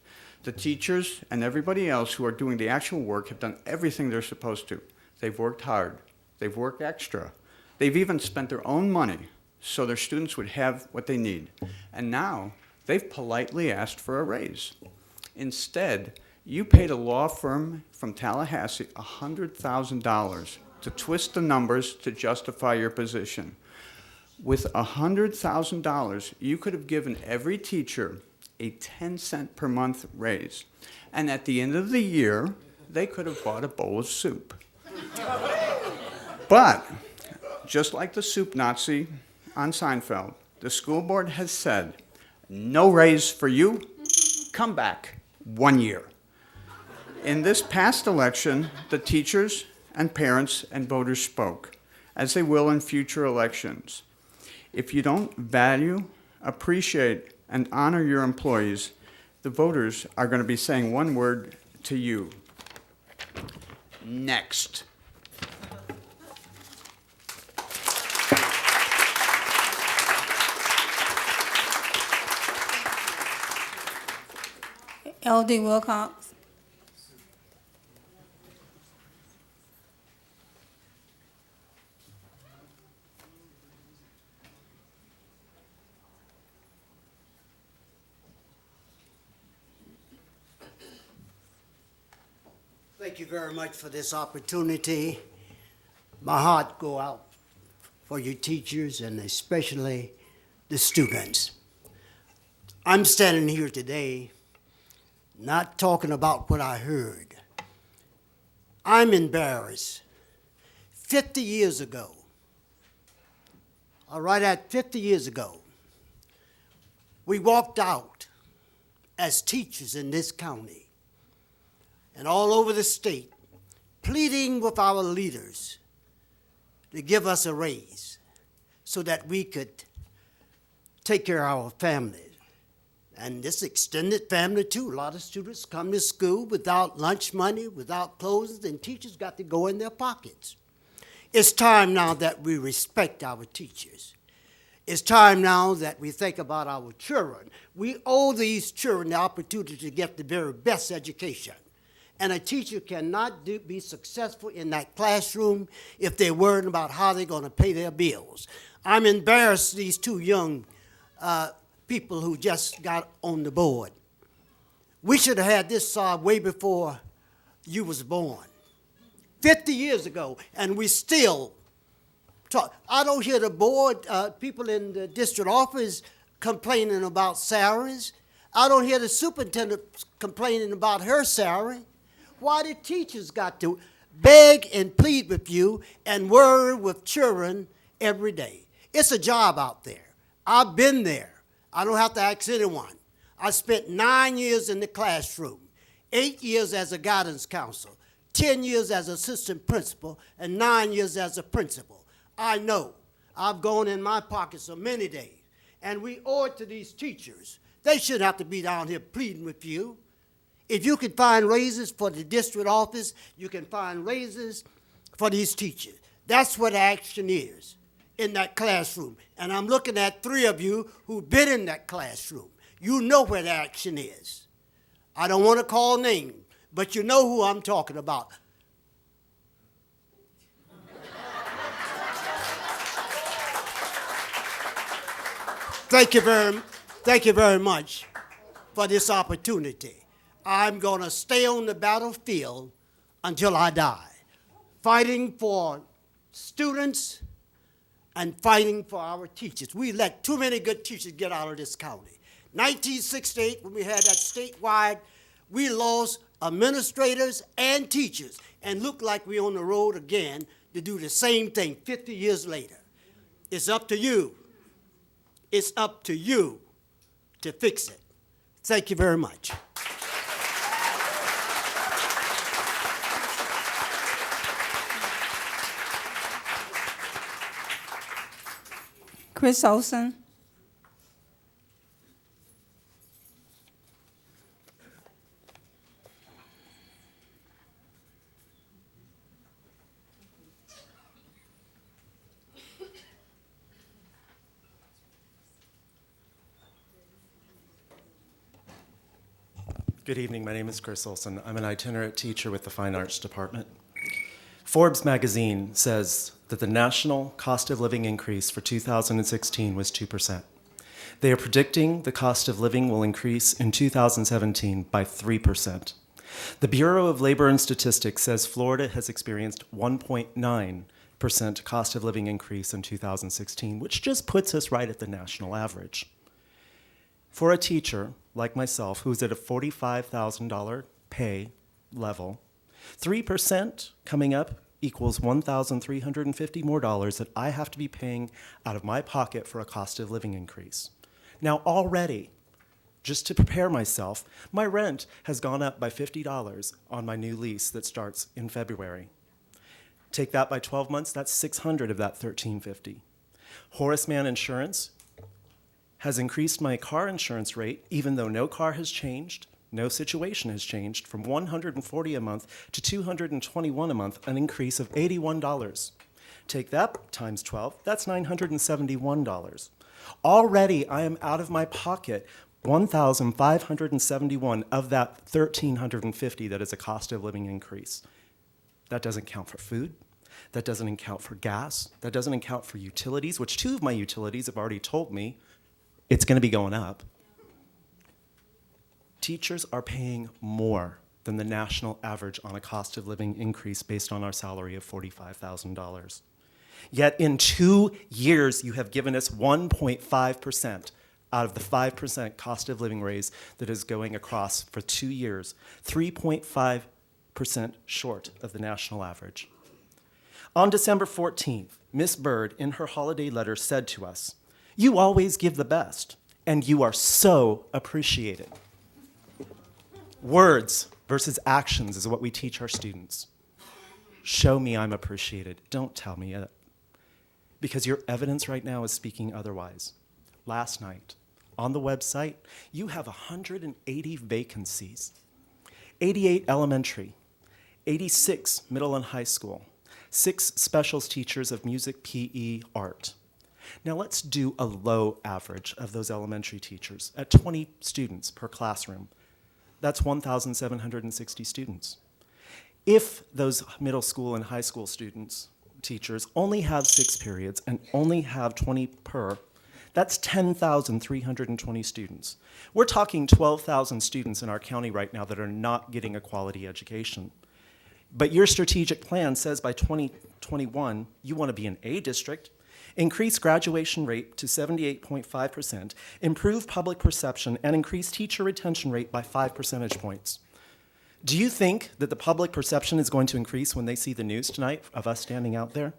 The teachers and everybody else who are doing the actual work have done everything they're supposed to. They've worked hard. They've worked extra. They've even spent their own money so their students would have what they need. And now they've politely asked for a raise. Instead, you paid a law firm from Tallahassee $100,000 to twist the numbers to justify your position. With $100,000, you could have given every teacher a 10-cent per month raise. And at the end of the year, they could have bought a bowl of soup. But, just like the soup Nazi on Seinfeld, the school board has said, no raise for you, come back 1 year. In this past election, the teachers and parents and voters spoke, as they will in future elections. If you don't value, appreciate, and honor your employees, the voters are going to be saying one word to you: next. L.D. Wilcox. Thank you very much for this opportunity. My heart go out for your teachers and especially the students. I'm standing here today not talking about what I heard. I'm embarrassed. 50 years ago, at 50 years ago, we walked out as teachers in this county and all over the state, pleading with our leaders to give us a raise so that we could take care of our families. And this extended family too. A lot of students come to school without lunch money, without clothes, and teachers got to go in their pockets. It's time now that we respect our teachers. It's time now that we think about our children. We owe these children the opportunity to get the very best education. And a teacher cannot be successful in that classroom if they're worried about how they're going to pay their bills. I'm embarrassed these two young people who just got on the board. We should have had this way before you was born. 50 years ago, and we still talk. I don't hear the board, people in the district office complaining about salaries. I don't hear the superintendent complaining about her salary. Why the teachers got to beg and plead with you and worry with children every day? It's a job out there. I've been there. I don't have to ask anyone. I spent 9 years in the classroom, 8 years as a guidance counselor, 10 years as assistant principal, and 9 years as a principal. I know. I've gone in my pockets on many days, and we owe it to these teachers. They shouldn't have to be down here pleading with you. If you can find raises for the district office, you can find raises for these teachers. That's what action is in that classroom. And I'm looking at 3 of you who've been in that classroom. You know where the action is. I don't want to call names, but you know who I'm talking about. Thank you very much for this opportunity. I'm going to stay on the battlefield until I die, fighting for students and fighting for our teachers. We let too many good teachers get out of this county. 1968, when we had that statewide, we lost administrators and teachers and looked like we're on the road again to do the same thing 50 years later. It's up to you. It's up to you to fix it. Thank you very much. Chris Olson. Good evening, my name is Chris Olson. I'm an itinerant teacher with the Fine Arts Department. Forbes magazine says that the national cost of living increase for 2016 was 2%. They are predicting the cost of living will increase in 2017 by 3%. The Bureau of Labor and Statistics says Florida has experienced 1.9% cost of living increase in 2016, which just puts us right at the national average. For a teacher like myself, who's at a $45,000 pay level, 3% coming up equals $1,350 more that I have to be paying out of my pocket for a cost of living increase. Now already, just to prepare myself, my rent has gone up by $50 on my new lease that starts in February. Take that by 12 months, that's $600 of that $1,350. Horace Mann Insurance has increased my car insurance rate, even though no car has changed, no situation has changed, from $140 a month to $221 a month, an increase of $81. Take that times 12, that's $971. Already I am out of my pocket $1,571 of that $1,350 that is a cost of living increase. That doesn't count for food. That doesn't account for gas. That doesn't account for utilities, which 2 of my utilities have already told me it's going to be going up. Teachers are paying more than the national average on a cost of living increase based on our salary of $45,000. Yet in 2 years, you have given us 1.5% out of the 5% cost of living raise that is going across for 2 years, 3.5% short of the national average. On December 14th, Ms. Bird, in her holiday letter, said to us, "You always give the best, and you are so appreciated." Words versus actions is what we teach our students. Show me I'm appreciated. Don't tell me it. Because your evidence right now is speaking otherwise. Last night, on the website, you have 180 vacancies. 88 elementary, 86 middle and high school, 6 specials teachers of music, PE, art. Now let's do a low average of those elementary teachers at 20 students per classroom. That's 1,760 students. If those middle school and high school teachers only have 6 periods and only have 20 per, that's 10,320 students. We're talking 12,000 students in our county right now that are not getting a quality education. But your strategic plan says by 2021, you want to be an A district. increase graduation rate to 78.5%, improve public perception, and increase teacher retention rate by 5 percentage points. Do you think that the public perception is going to increase when they see the news tonight of us standing out there?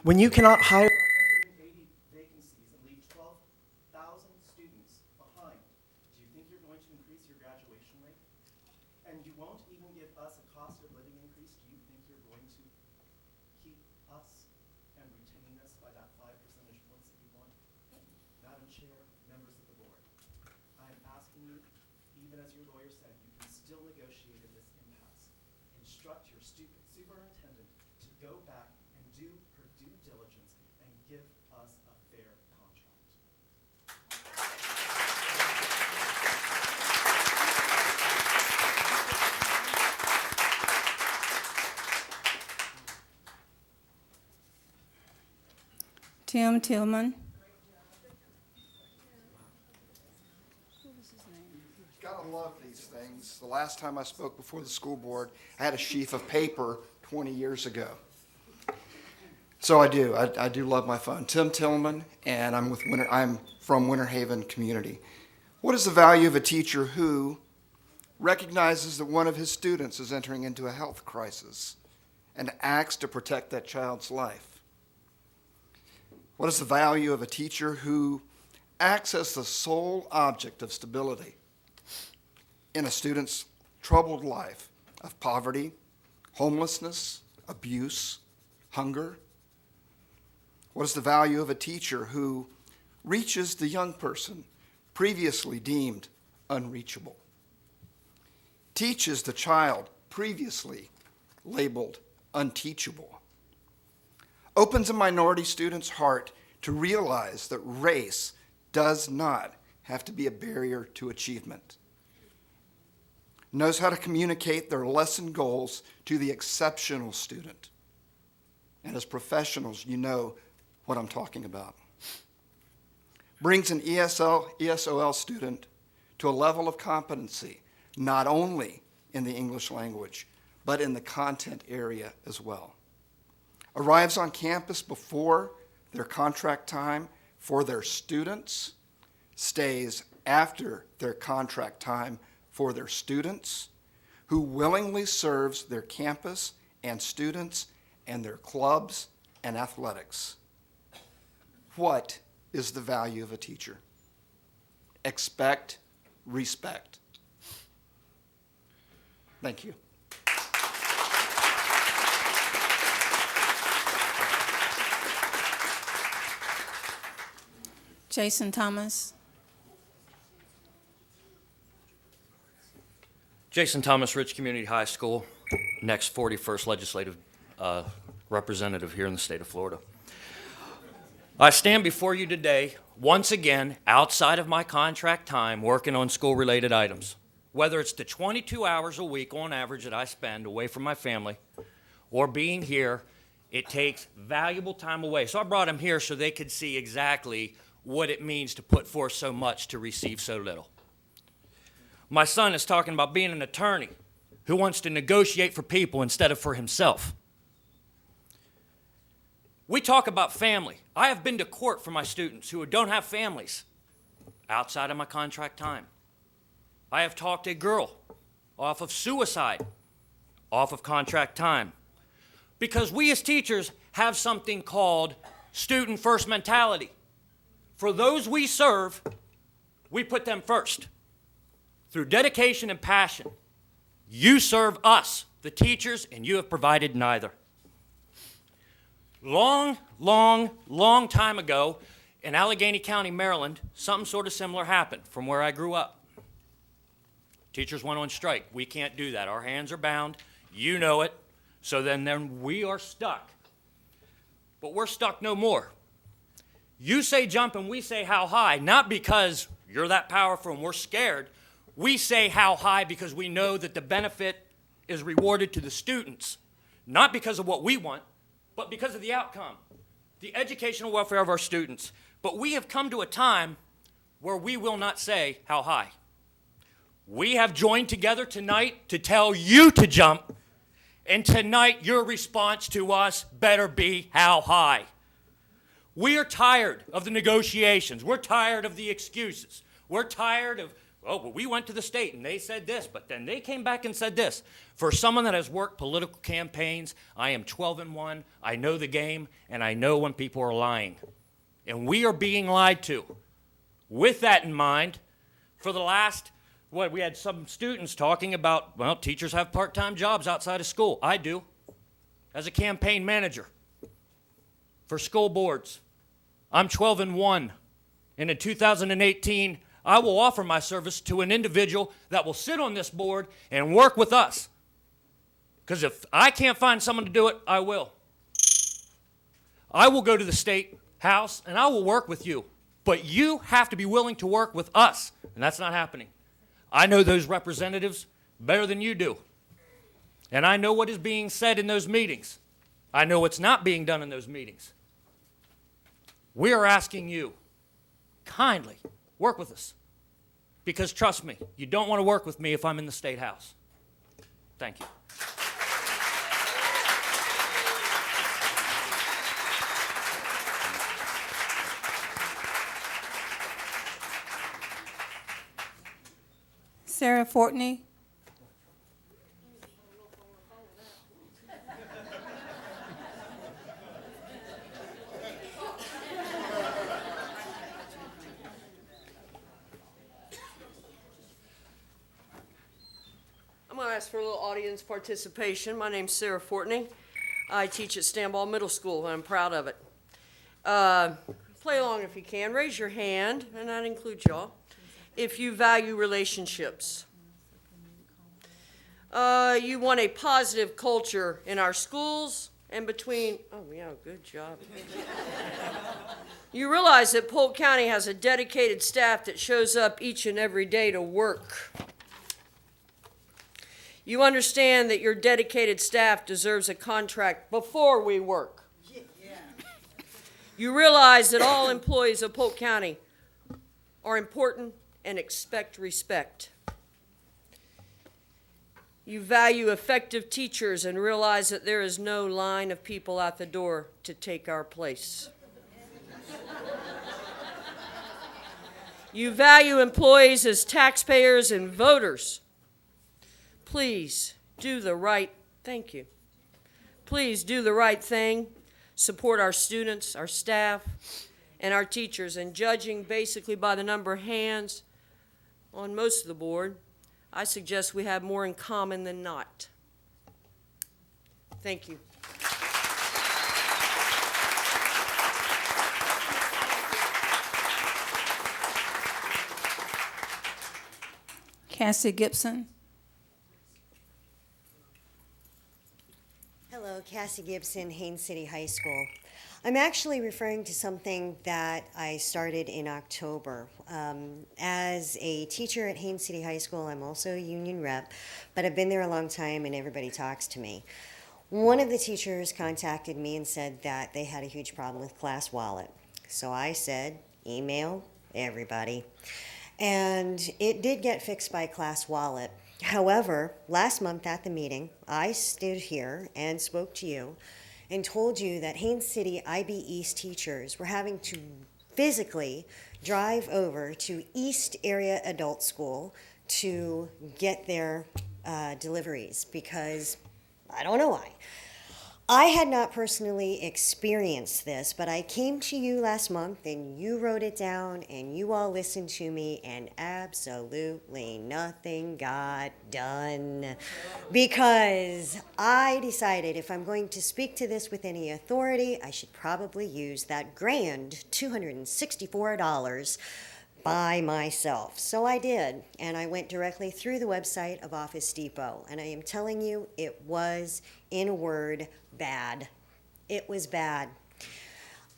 When you cannot hire 180 vacancies and leave 12,000 students behind, do you think you're going to increase your graduation rate? And you won't even give us a cost of living increase. Do you think you're going to keep us and retain us by that 5 percentage points that you want? Madam Chair, members of the board, I am asking you, even as your lawyer said, you can still negotiate in this impasse. Instruct your superintendent to go back and do her due diligence and give us a fair contract. Tim Tillman. Gotta love these things. The last time I spoke before the school board, I had a sheaf of paper 20 years ago. So I do. I do love my phone. Tim Tillman, and I'm from Winter Haven community. What is the value of a teacher who recognizes that one of his students is entering into a health crisis and acts to protect that child's life? What is the value of a teacher who acts as the sole object of stability in a student's troubled life of poverty, homelessness, abuse, hunger? What is the value of a teacher who reaches the young person previously deemed unreachable, teaches the child previously labeled unteachable, opens a minority student's heart to realize that race does not have to be a barrier to achievement, knows how to communicate their lesson goals to the exceptional student. And as professionals, you know what I'm talking about. Brings an ESOL student to a level of competency, not only in the English language, but in the content area as well. Arrives on campus before their contract time for their students, stays after their contract time for their students, who willingly serves their campus and students and their clubs and athletics. What is the value of a teacher? Expect respect. Thank you. Jason Thomas. Jason Thomas, Rich Community High School, next 41st legislative representative here in the state of Florida. I stand before you today, once again, outside of my contract time, working on school-related items. Whether it's the 22 hours a week on average that I spend away from my family, or being here, it takes valuable time away. So I brought them here so they could see exactly what it means to put forth so much to receive so little. My son is talking about being an attorney who wants to negotiate for people instead of for himself. We talk about family. I have been to court for my students who don't have families outside of my contract time. I have talked a girl off of suicide, off of contract time. Because we as teachers have something called student first mentality. For those we serve, we put them first. Through dedication and passion, you serve us, the teachers, and you have provided neither. Long time ago, in Allegheny County, Maryland, something sort of similar happened from where I grew up. Teachers went on strike. We can't do that. Our hands are bound. You know it. So then we are stuck. But we're stuck no more. You say jump and we say how high, not because you're that powerful and we're scared. We say how high because we know that the benefit is rewarded to the students, not because of what we want, but because of the outcome, the educational welfare of our students. But we have come to a time where we will not say how high. We have joined together tonight to tell you to jump, and tonight your response to us better be how high. We are tired of the negotiations. We're tired of the excuses. We're tired of, oh, well, we went to the state and they said this, but then they came back and said this. For someone that has worked political campaigns, I am 12-1. I know the game, and I know when people are lying. And we are being lied to. With that in mind, for the last, we had some students talking about, well, teachers have part-time jobs outside of school. I do, as a campaign manager for school boards. I'm 12-1, and in 2018, I will offer my service to an individual that will sit on this board and work with us. Because if I can't find someone to do it, I will. I will go to the state house and I will work with you. But you have to be willing to work with us, and that's not happening. I know those representatives better than you do. And I know what is being said in those meetings. I know what's not being done in those meetings. We are asking you, kindly, work with us. Because trust me, you don't want to work with me if I'm in the State House. Thank you. Sarah Fortney. I'm going to ask for a little audience participation. My name's Sarah Fortney. I teach at Stanball Middle School, and I'm proud of it. Play along if you can. Raise your hand, and that includes y'all, if you value relationships. You want a positive culture in our schools and between, oh yeah, good job. You realize that Polk County has a dedicated staff that shows up each and every day to work. You understand that your dedicated staff deserves a contract before we work. You realize that all employees of Polk County are important and expect respect. You value effective teachers and realize that there is no line of people at the door to take our place. You value employees as taxpayers and voters. Please do the right, thank you. Please do the right thing. Support our students, our staff, and our teachers. And judging basically by the number of hands on most of the board, I suggest we have more in common than not. Thank you. Cassie Gibson. Hello, Cassie Gibson, Haines City High School. I'm actually referring to something that I started in October. As a teacher at Haines City High School, I'm also a union rep, but I've been there a long time and everybody talks to me. One of the teachers contacted me and said that they had a huge problem with Class Wallet. So I said, email everybody. And it did get fixed by Class Wallet. However, last month at the meeting, I stood here and spoke to you and told you that Haines City IB East teachers were having to physically drive over to East Area Adult School to get their deliveries because I don't know why. I had not personally experienced this, but I came to you last month and you wrote it down and you all listened to me and absolutely nothing got done. Because I decided if I'm going to speak to this with any authority, I should probably use that grand $264 by myself. So I did, and I went directly through the website of Office Depot, and I am telling you, it was, in a word, bad. It was bad.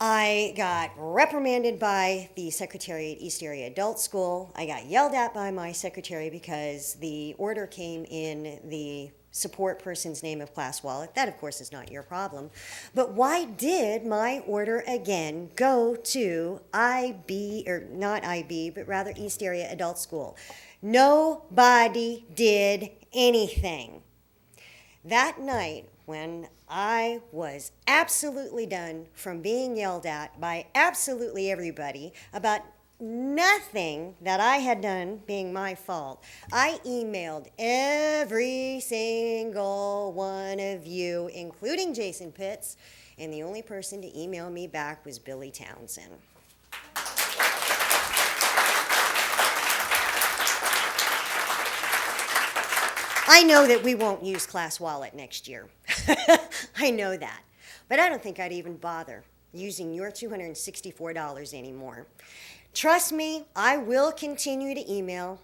I got reprimanded by the secretary at East Area Adult School. I got yelled at by my secretary because the order came in the support person's name of Class Wallet. That, of course, is not your problem. But why did my order again go to IB, or not IB, but rather East Area Adult School? Nobody did anything. That night, when I was absolutely done from being yelled at by absolutely everybody about nothing that I had done being my fault. I emailed every single one of you, including Jason Pitts, and the only person to email me back was Billy Townsend. I know that we won't use Class Wallet next year. I know that. But I don't think I'd even bother using your $264 anymore. Trust me, I will continue to email,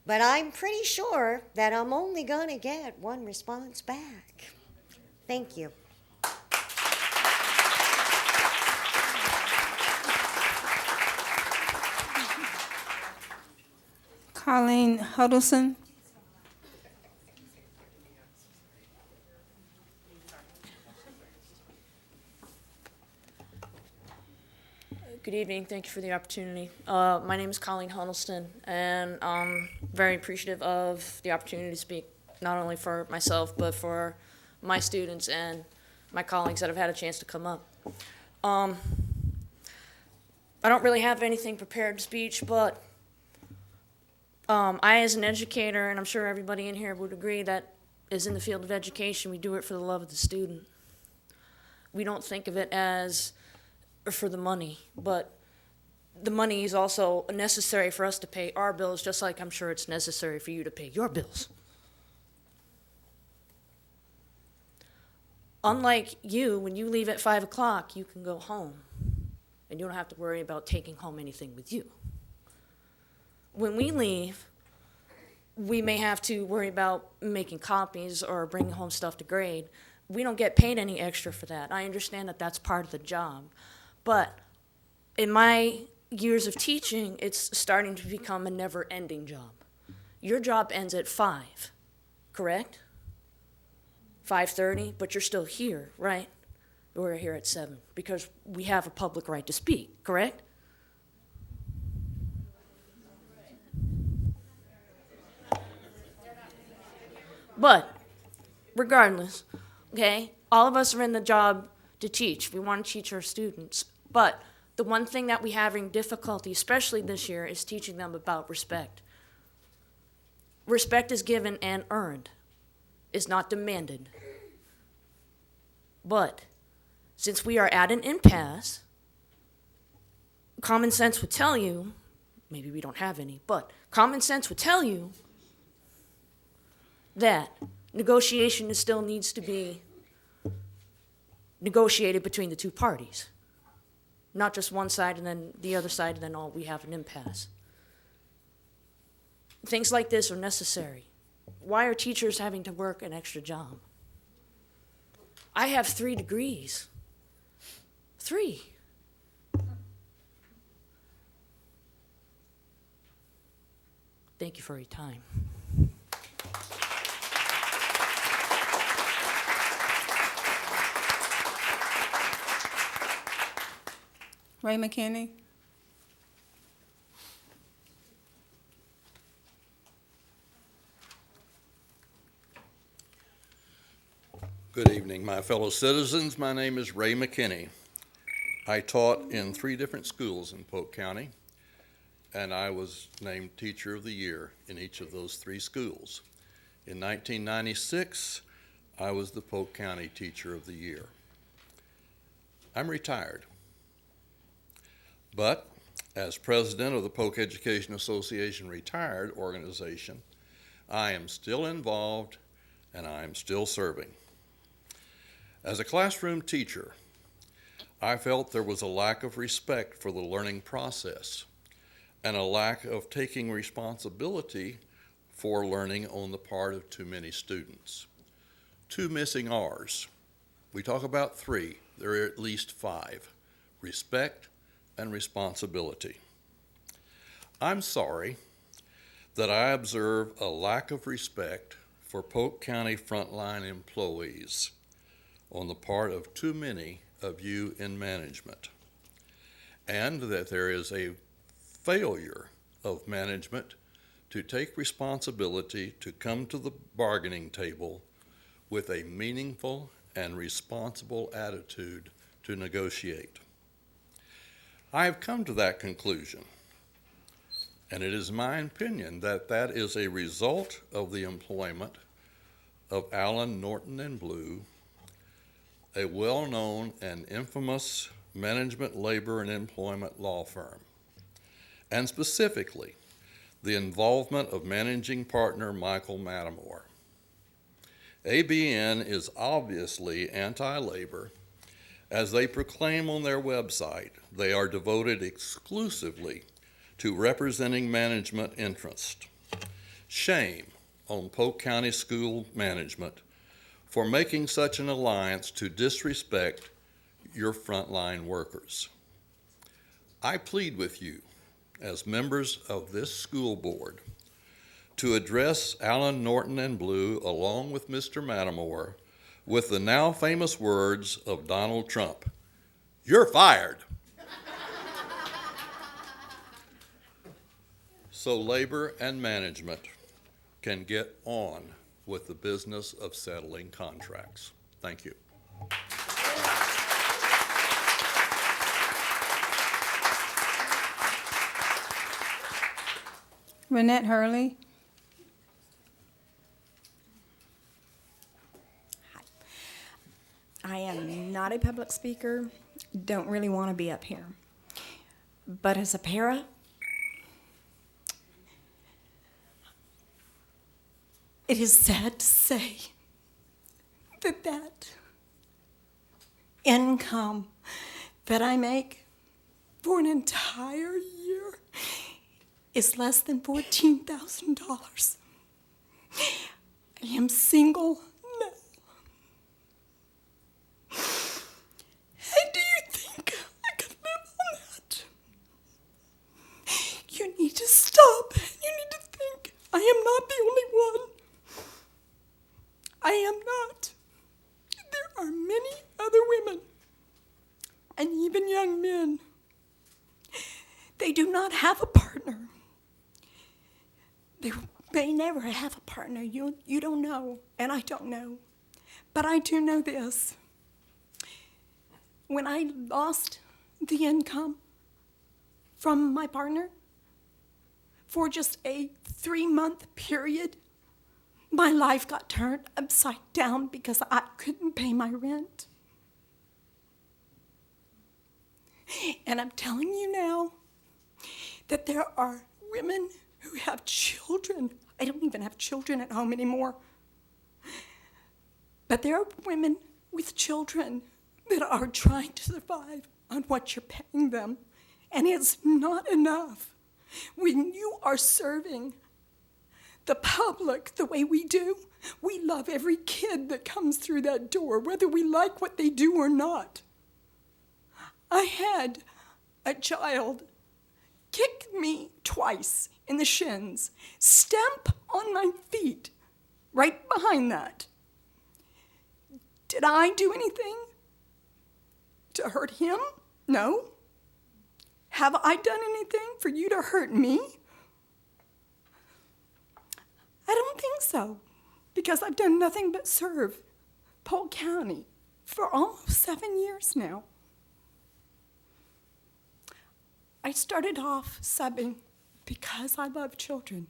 but I'm pretty sure that I'm only going to get one response back. Thank you. Colleen Huddleston. Good evening. Thank you for the opportunity. My name is Colleen Huddleston, and I'm very appreciative of the opportunity to speak not only for myself, but for my students and my colleagues that have had a chance to come up. I don't really have anything prepared to speech, but I, as an educator, and I'm sure everybody in here would agree that is in the field of education, we do it for the love of the student. We don't think of it as for the money, but the money is also necessary for us to pay our bills, just like I'm sure it's necessary for you to pay your bills. Unlike you, when you leave at 5 o'clock, you can go home, and you don't have to worry about taking home anything with you. When we leave, we may have to worry about making copies or bringing home stuff to grade. We don't get paid any extra for that. I understand that that's part of the job. But in my years of teaching, it's starting to become a never-ending job. Your job ends at 5, correct? 5:30, but you're still here, right? We're here at 7 because we have a public right to speak, correct? But regardless, okay, all of us are in the job to teach. We want to teach our students. But the one thing that we're having difficulty, especially this year, is teaching them about respect. Respect is given and earned, is not demanded. But since we are at an impasse, common sense would tell you, maybe we don't have any, but common sense would tell you that negotiation still needs to be negotiated between the two parties. Not just one side and then the other side, and then we have an impasse. Things like this are necessary. Why are teachers having to work an extra job? I have 3 degrees. 3. Thank you for your time. Ray McKinney. Good evening, my fellow citizens. My name is Ray McKinney. I taught in 3 different schools in Polk County, and I was named Teacher of the Year in each of those 3 schools. In 1996, I was the Polk County Teacher of the Year. I'm retired, but as president of the Polk Education Association Retired organization, I am still involved and I am still serving. As a classroom teacher, I felt there was a lack of respect for the learning process and a lack of taking responsibility for learning on the part of too many students. 2 missing R's. We talk about 3, there are at least 5. Respect and responsibility. I'm sorry that I observe a lack of respect for Polk County frontline employees on the part of too many of you in management, and that there is a failure of management to take responsibility to come to the bargaining table with a meaningful and responsible attitude to negotiate. I have come to that conclusion, and it is my opinion that that is a result of the employment of Allen Norton and Blue, a well-known and infamous management, labor, and employment law firm, and specifically the involvement of managing partner Michael Matamore. ABN is obviously anti-labor, as they proclaim on their website they are devoted exclusively to representing management interest. Shame on Polk County School management for making such an alliance to disrespect your frontline workers. I plead with you, as members of this school board, to address Allen Norton and Blue along with Mr. Matamore with the now famous words of Donald Trump, "You're fired." So labor and management can get on with the business of settling contracts. Thank you. Renette Hurley. I am not a public speaker, don't really want to be up here. But as a para, it is sad to say that income that I make for an entire year is less than $14,000. I am single now. How do you think I could live on that? You need to stop. You need to think. I am not the only one. I am not. There are many other women and even young men. They do not have a partner. They may never have a partner. You don't know, and I don't know. But I do know this. When I lost the income from my partner for just a 3-month period, my life got turned upside down because I couldn't pay my rent. And I'm telling you now that there are women who have children. I don't even have children at home anymore. But there are women with children that are trying to survive on what you're paying them. And it's not enough. When you are serving the public the way we do, we love every kid that comes through that door, whether we like what they do or not. I had a child kick me twice in the shins, stamp on my feet, right behind that. Did I do anything to hurt him? No. Have I done anything for you to hurt me? I don't think so, because I've done nothing but serve Polk County for almost 7 years now. I started off subbing because I love children,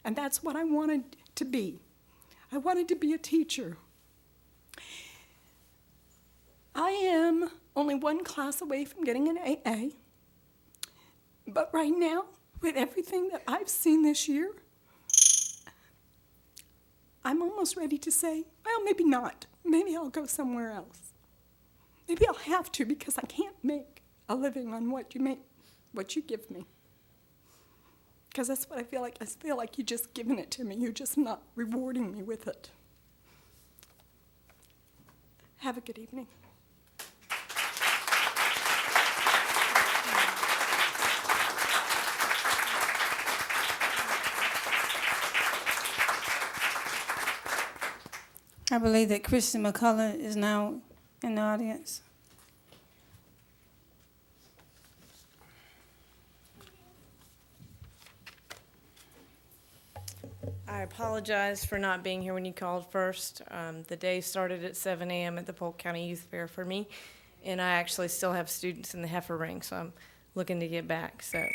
and that's what I wanted to be. I wanted to be a teacher. I am only one class away from getting an AA, but right now, with everything that I've seen this year, I'm almost ready to say, well, maybe not. Maybe I'll go somewhere else. Maybe I'll have to, because I can't make a living on what you give me. Because that's what I feel like. I feel like you're just giving it to me. You're just not rewarding me with it. Have a good evening. I believe that Christy McCullough is now in the audience. I apologize for not being here when you called first. The day started at 7 a.m. at the Polk County Youth Fair for me, and I actually still have students in the heifer ring, so I'm looking to get back. So,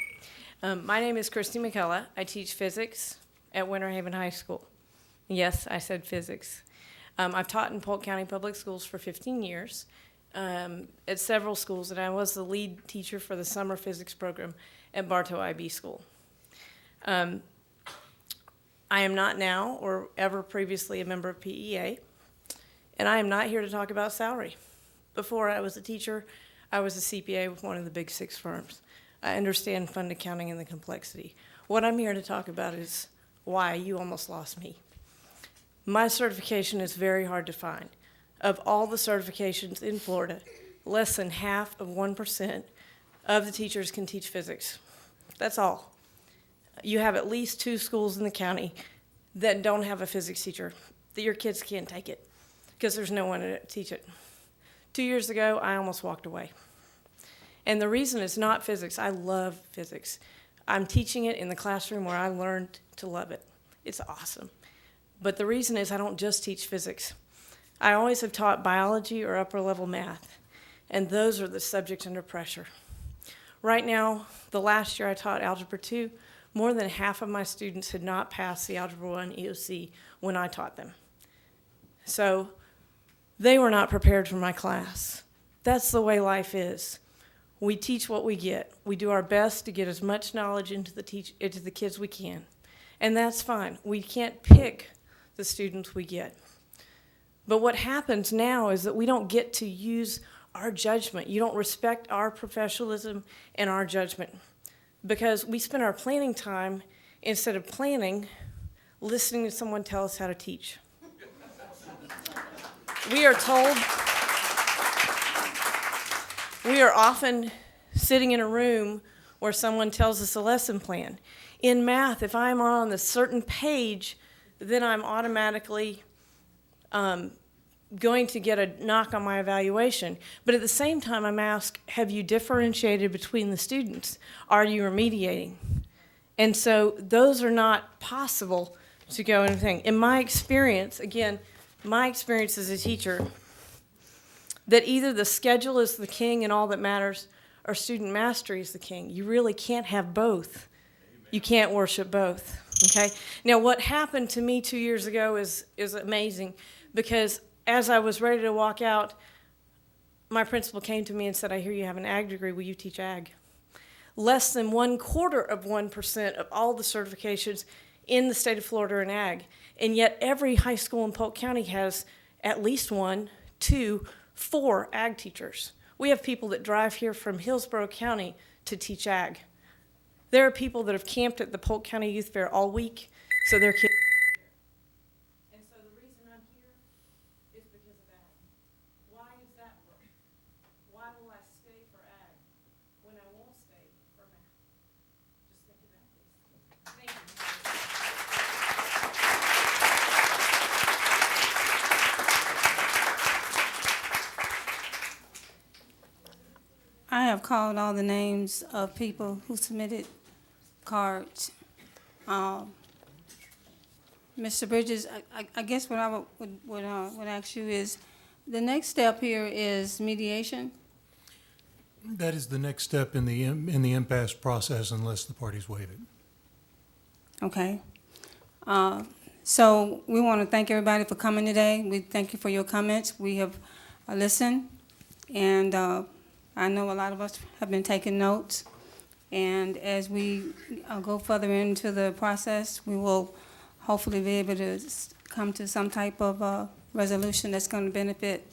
my name is Christy McCullough. I teach physics at Winter Haven High School. Yes, I said physics. I've taught in Polk County Public Schools for 15 years at several schools, and I was the lead teacher for the summer physics program at Bartow IB School. I am not now or ever previously a member of PEA, and I am not here to talk about salary. Before I was a teacher, I was a CPA with one of the big 6 firms. I understand fund accounting and the complexity. What I'm here to talk about is why you almost lost me. My certification is very hard to find. Of all the certifications in Florida, less than 0.5% of the teachers can teach physics. That's all. You have at least 2 schools in the county that don't have a physics teacher, that your kids can't take it because there's no one to teach it. 2 years ago, I almost walked away. And the reason is not physics. I love physics. I'm teaching it in the classroom where I learned to love it. It's awesome. But the reason is I don't just teach physics. I always have taught biology or upper level math, and those are the subjects under pressure. Right now, the last year I taught Algebra 2, more than half of my students had not passed the Algebra 1 EOC when I taught them. So they were not prepared for my class. That's the way life is. We teach what we get. We do our best to get as much knowledge into the kids we can. And that's fine. We can't pick the students we get. But what happens now is that we don't get to use our judgment. You don't respect our professionalism and our judgment. Because we spend our planning time, instead of planning, listening to someone tell us how to teach. We are told, we are often sitting in a room where someone tells us a lesson plan. In math, if I'm on a certain page, then I'm automatically going to get a knock on my evaluation. But at the same time, I'm asked, have you differentiated between the students? Are you remediating? And so those are not possible to go and think. In my experience, again, my experience as a teacher, that either the schedule is the king and all that matters, or student mastery is the king. You really can't have both. You can't worship both, okay? Now, what happened to me 2 years ago is amazing, because as I was ready to walk out, my principal came to me and said, I hear you have an ag degree, will you teach ag? Less than 1/4% of all the certifications in the state of Florida are in ag, and yet every high school in Polk County has at least 1, 2, 4 ag teachers. We have people that drive here from Hillsborough County to teach ag. There are people that have camped at the Polk County Youth Fair all week, so their kids. And so the reason I'm here is because of ag. Why is that work? Why will I stay for ag when I won't stay for math? Just think of that, please. Thank you. I have called all the names of people who submitted cards. Mr. Bridges, I guess what I would ask you is, the next step here is mediation. That is the next step in the impasse process unless the parties waive it. Okay. So we want to thank everybody for coming today. We thank you for your comments. We have listened, and I know a lot of us have been taking notes. And as we go further into the process, we will hopefully be able to come to some type of resolution that's going to benefit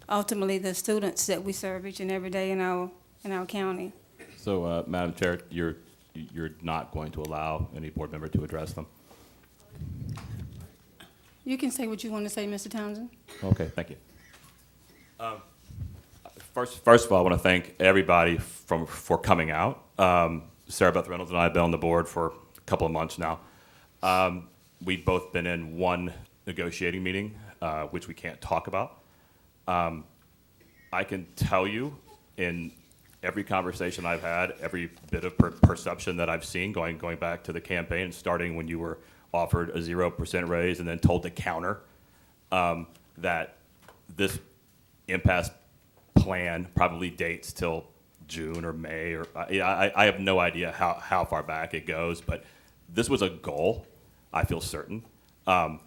ultimately the students that we serve each and every day in our county. So, Madam Chair, you're not going to allow any board member to address them? You can say what you want to say, Mr. Townsend. Okay, thank you. First of all, I want to thank everybody for coming out. Sarah Beth Reynolds and I have been on the board for a couple of months now. We've both been in one negotiating meeting, which we can't talk about. I can tell you in every conversation I've had, every bit of perception that I've seen going back to the campaign, starting when you were offered a 0% raise and then told to counter that this impasse plan probably dates till June or May, or I have no idea how far back it goes, but this was a goal, I feel certain. I'm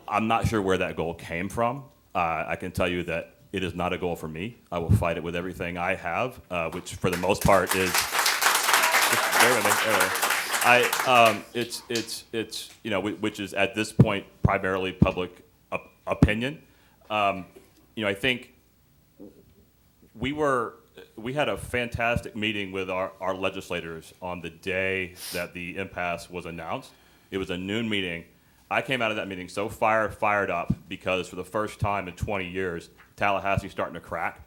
not sure where that goal came from. I can tell you that it is not a goal for me. I will fight it with everything I have, which for the most part is, bear with me, it's you know, which is at this point primarily public opinion. You know, I think we had a fantastic meeting with our legislators on the day that the impasse was announced. It was a noon meeting. I came out of that meeting so fired up because for the first time in 20 years, Tallahassee's starting to crack,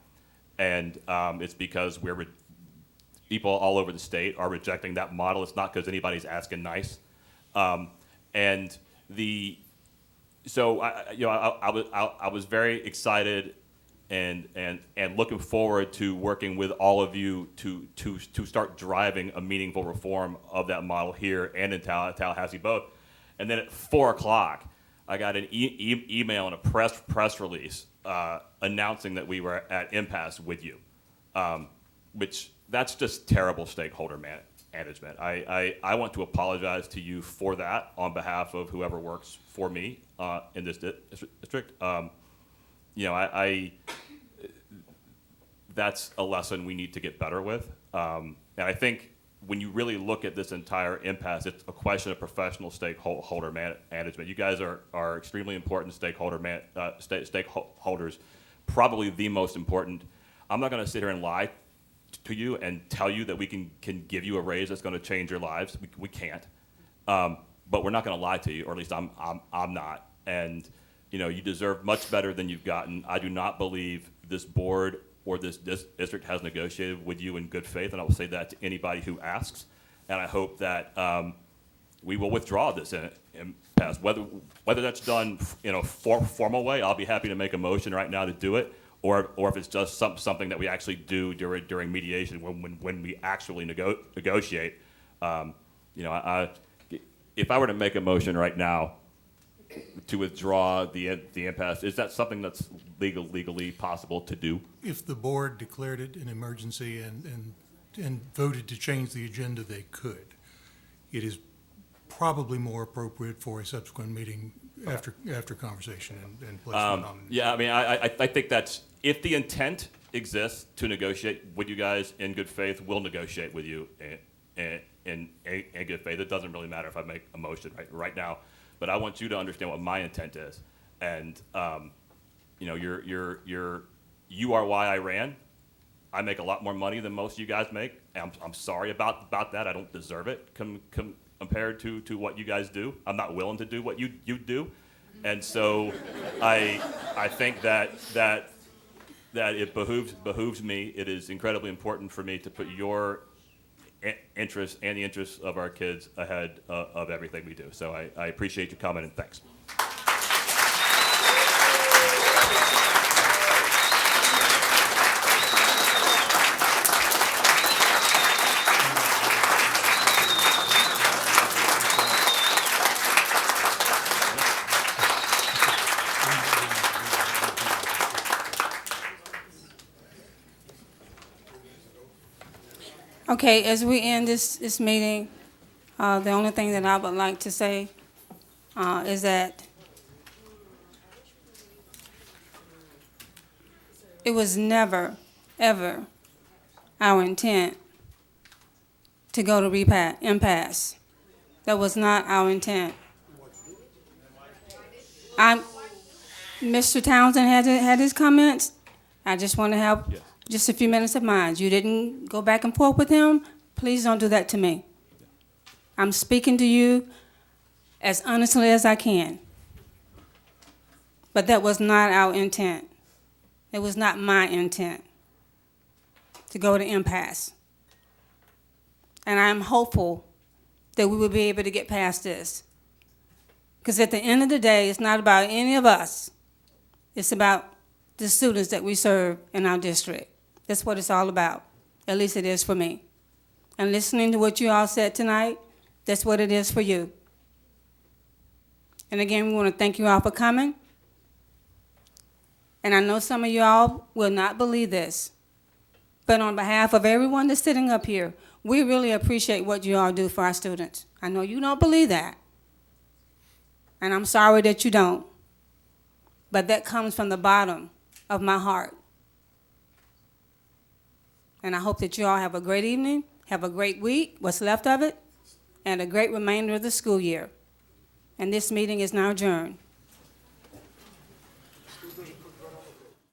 and it's because people all over the state are rejecting that model. It's not because anybody's asking nice, and so I was very excited and looking forward to working with all of you to start driving a meaningful reform of that model here and in Tallahassee both. And then at 4 o'clock, I got an email and a press release announcing that we were at impasse with you, which that's just terrible stakeholder management. I want to apologize to you for that on behalf of whoever works for me in this district. You know, that's a lesson we need to get better with. And I think when you really look at this entire impasse, it's a question of professional stakeholder management. You guys are extremely important stakeholders, probably the most important. I'm not going to sit here and lie to you and tell you that we can give you a raise that's going to change your lives. We can't. But we're not going to lie to you, or at least I'm not. And you know, you deserve much better than you've gotten. I do not believe this board or this district has negotiated with you in good faith, and I will say that to anybody who asks. And I hope that we will withdraw this impasse. Whether that's done in a formal way, I'll be happy to make a motion right now to do it, or if it's just something that we actually do during mediation when we actually negotiate. You know, if I were to make a motion right now to withdraw the impasse, is that something that's legally possible to do? If the board declared it an emergency and voted to change the agenda, they could. It is probably more appropriate for a subsequent meeting after conversation and placement on. Yeah, I mean, I think that's, if the intent exists to negotiate with you guys in good faith, we'll negotiate with you in good faith. It doesn't really matter if I make a motion right now. But I want you to understand what my intent is, and you know, you are why I ran. I make a lot more money than most of you guys make. And I'm sorry about that. I don't deserve it compared to what you guys do. I'm not willing to do what you do, and so I think that it behooves me. It is incredibly important for me to put your interests and the interests of our kids ahead of everything we do. So I appreciate your comment, and thanks. Okay, as we end this meeting, the only thing that I would like to say is that it was never, ever our intent to go to impasse. That was not our intent. Mr. Townsend had his comments. I just want to have just a few minutes of mine. You didn't go back and forth with him. Please don't do that to me. I'm speaking to you as honestly as I can. But that was not our intent. It was not my intent to go to impasse. And I'm hopeful that we will be able to get past this. Because at the end of the day, it's not about any of us. It's about the students that we serve in our district. That's what it's all about. At least it is for me. And listening to what you all said tonight, that's what it is for you. And again, we want to thank you all for coming. And I know some of you all will not believe this, but on behalf of everyone that's sitting up here, we really appreciate what you all do for our students. I know you don't believe that, and I'm sorry that you don't, but that comes from the bottom of my heart. And I hope that you all have a great evening, have a great week, what's left of it, and a great remainder of the school year. And this meeting is now adjourned.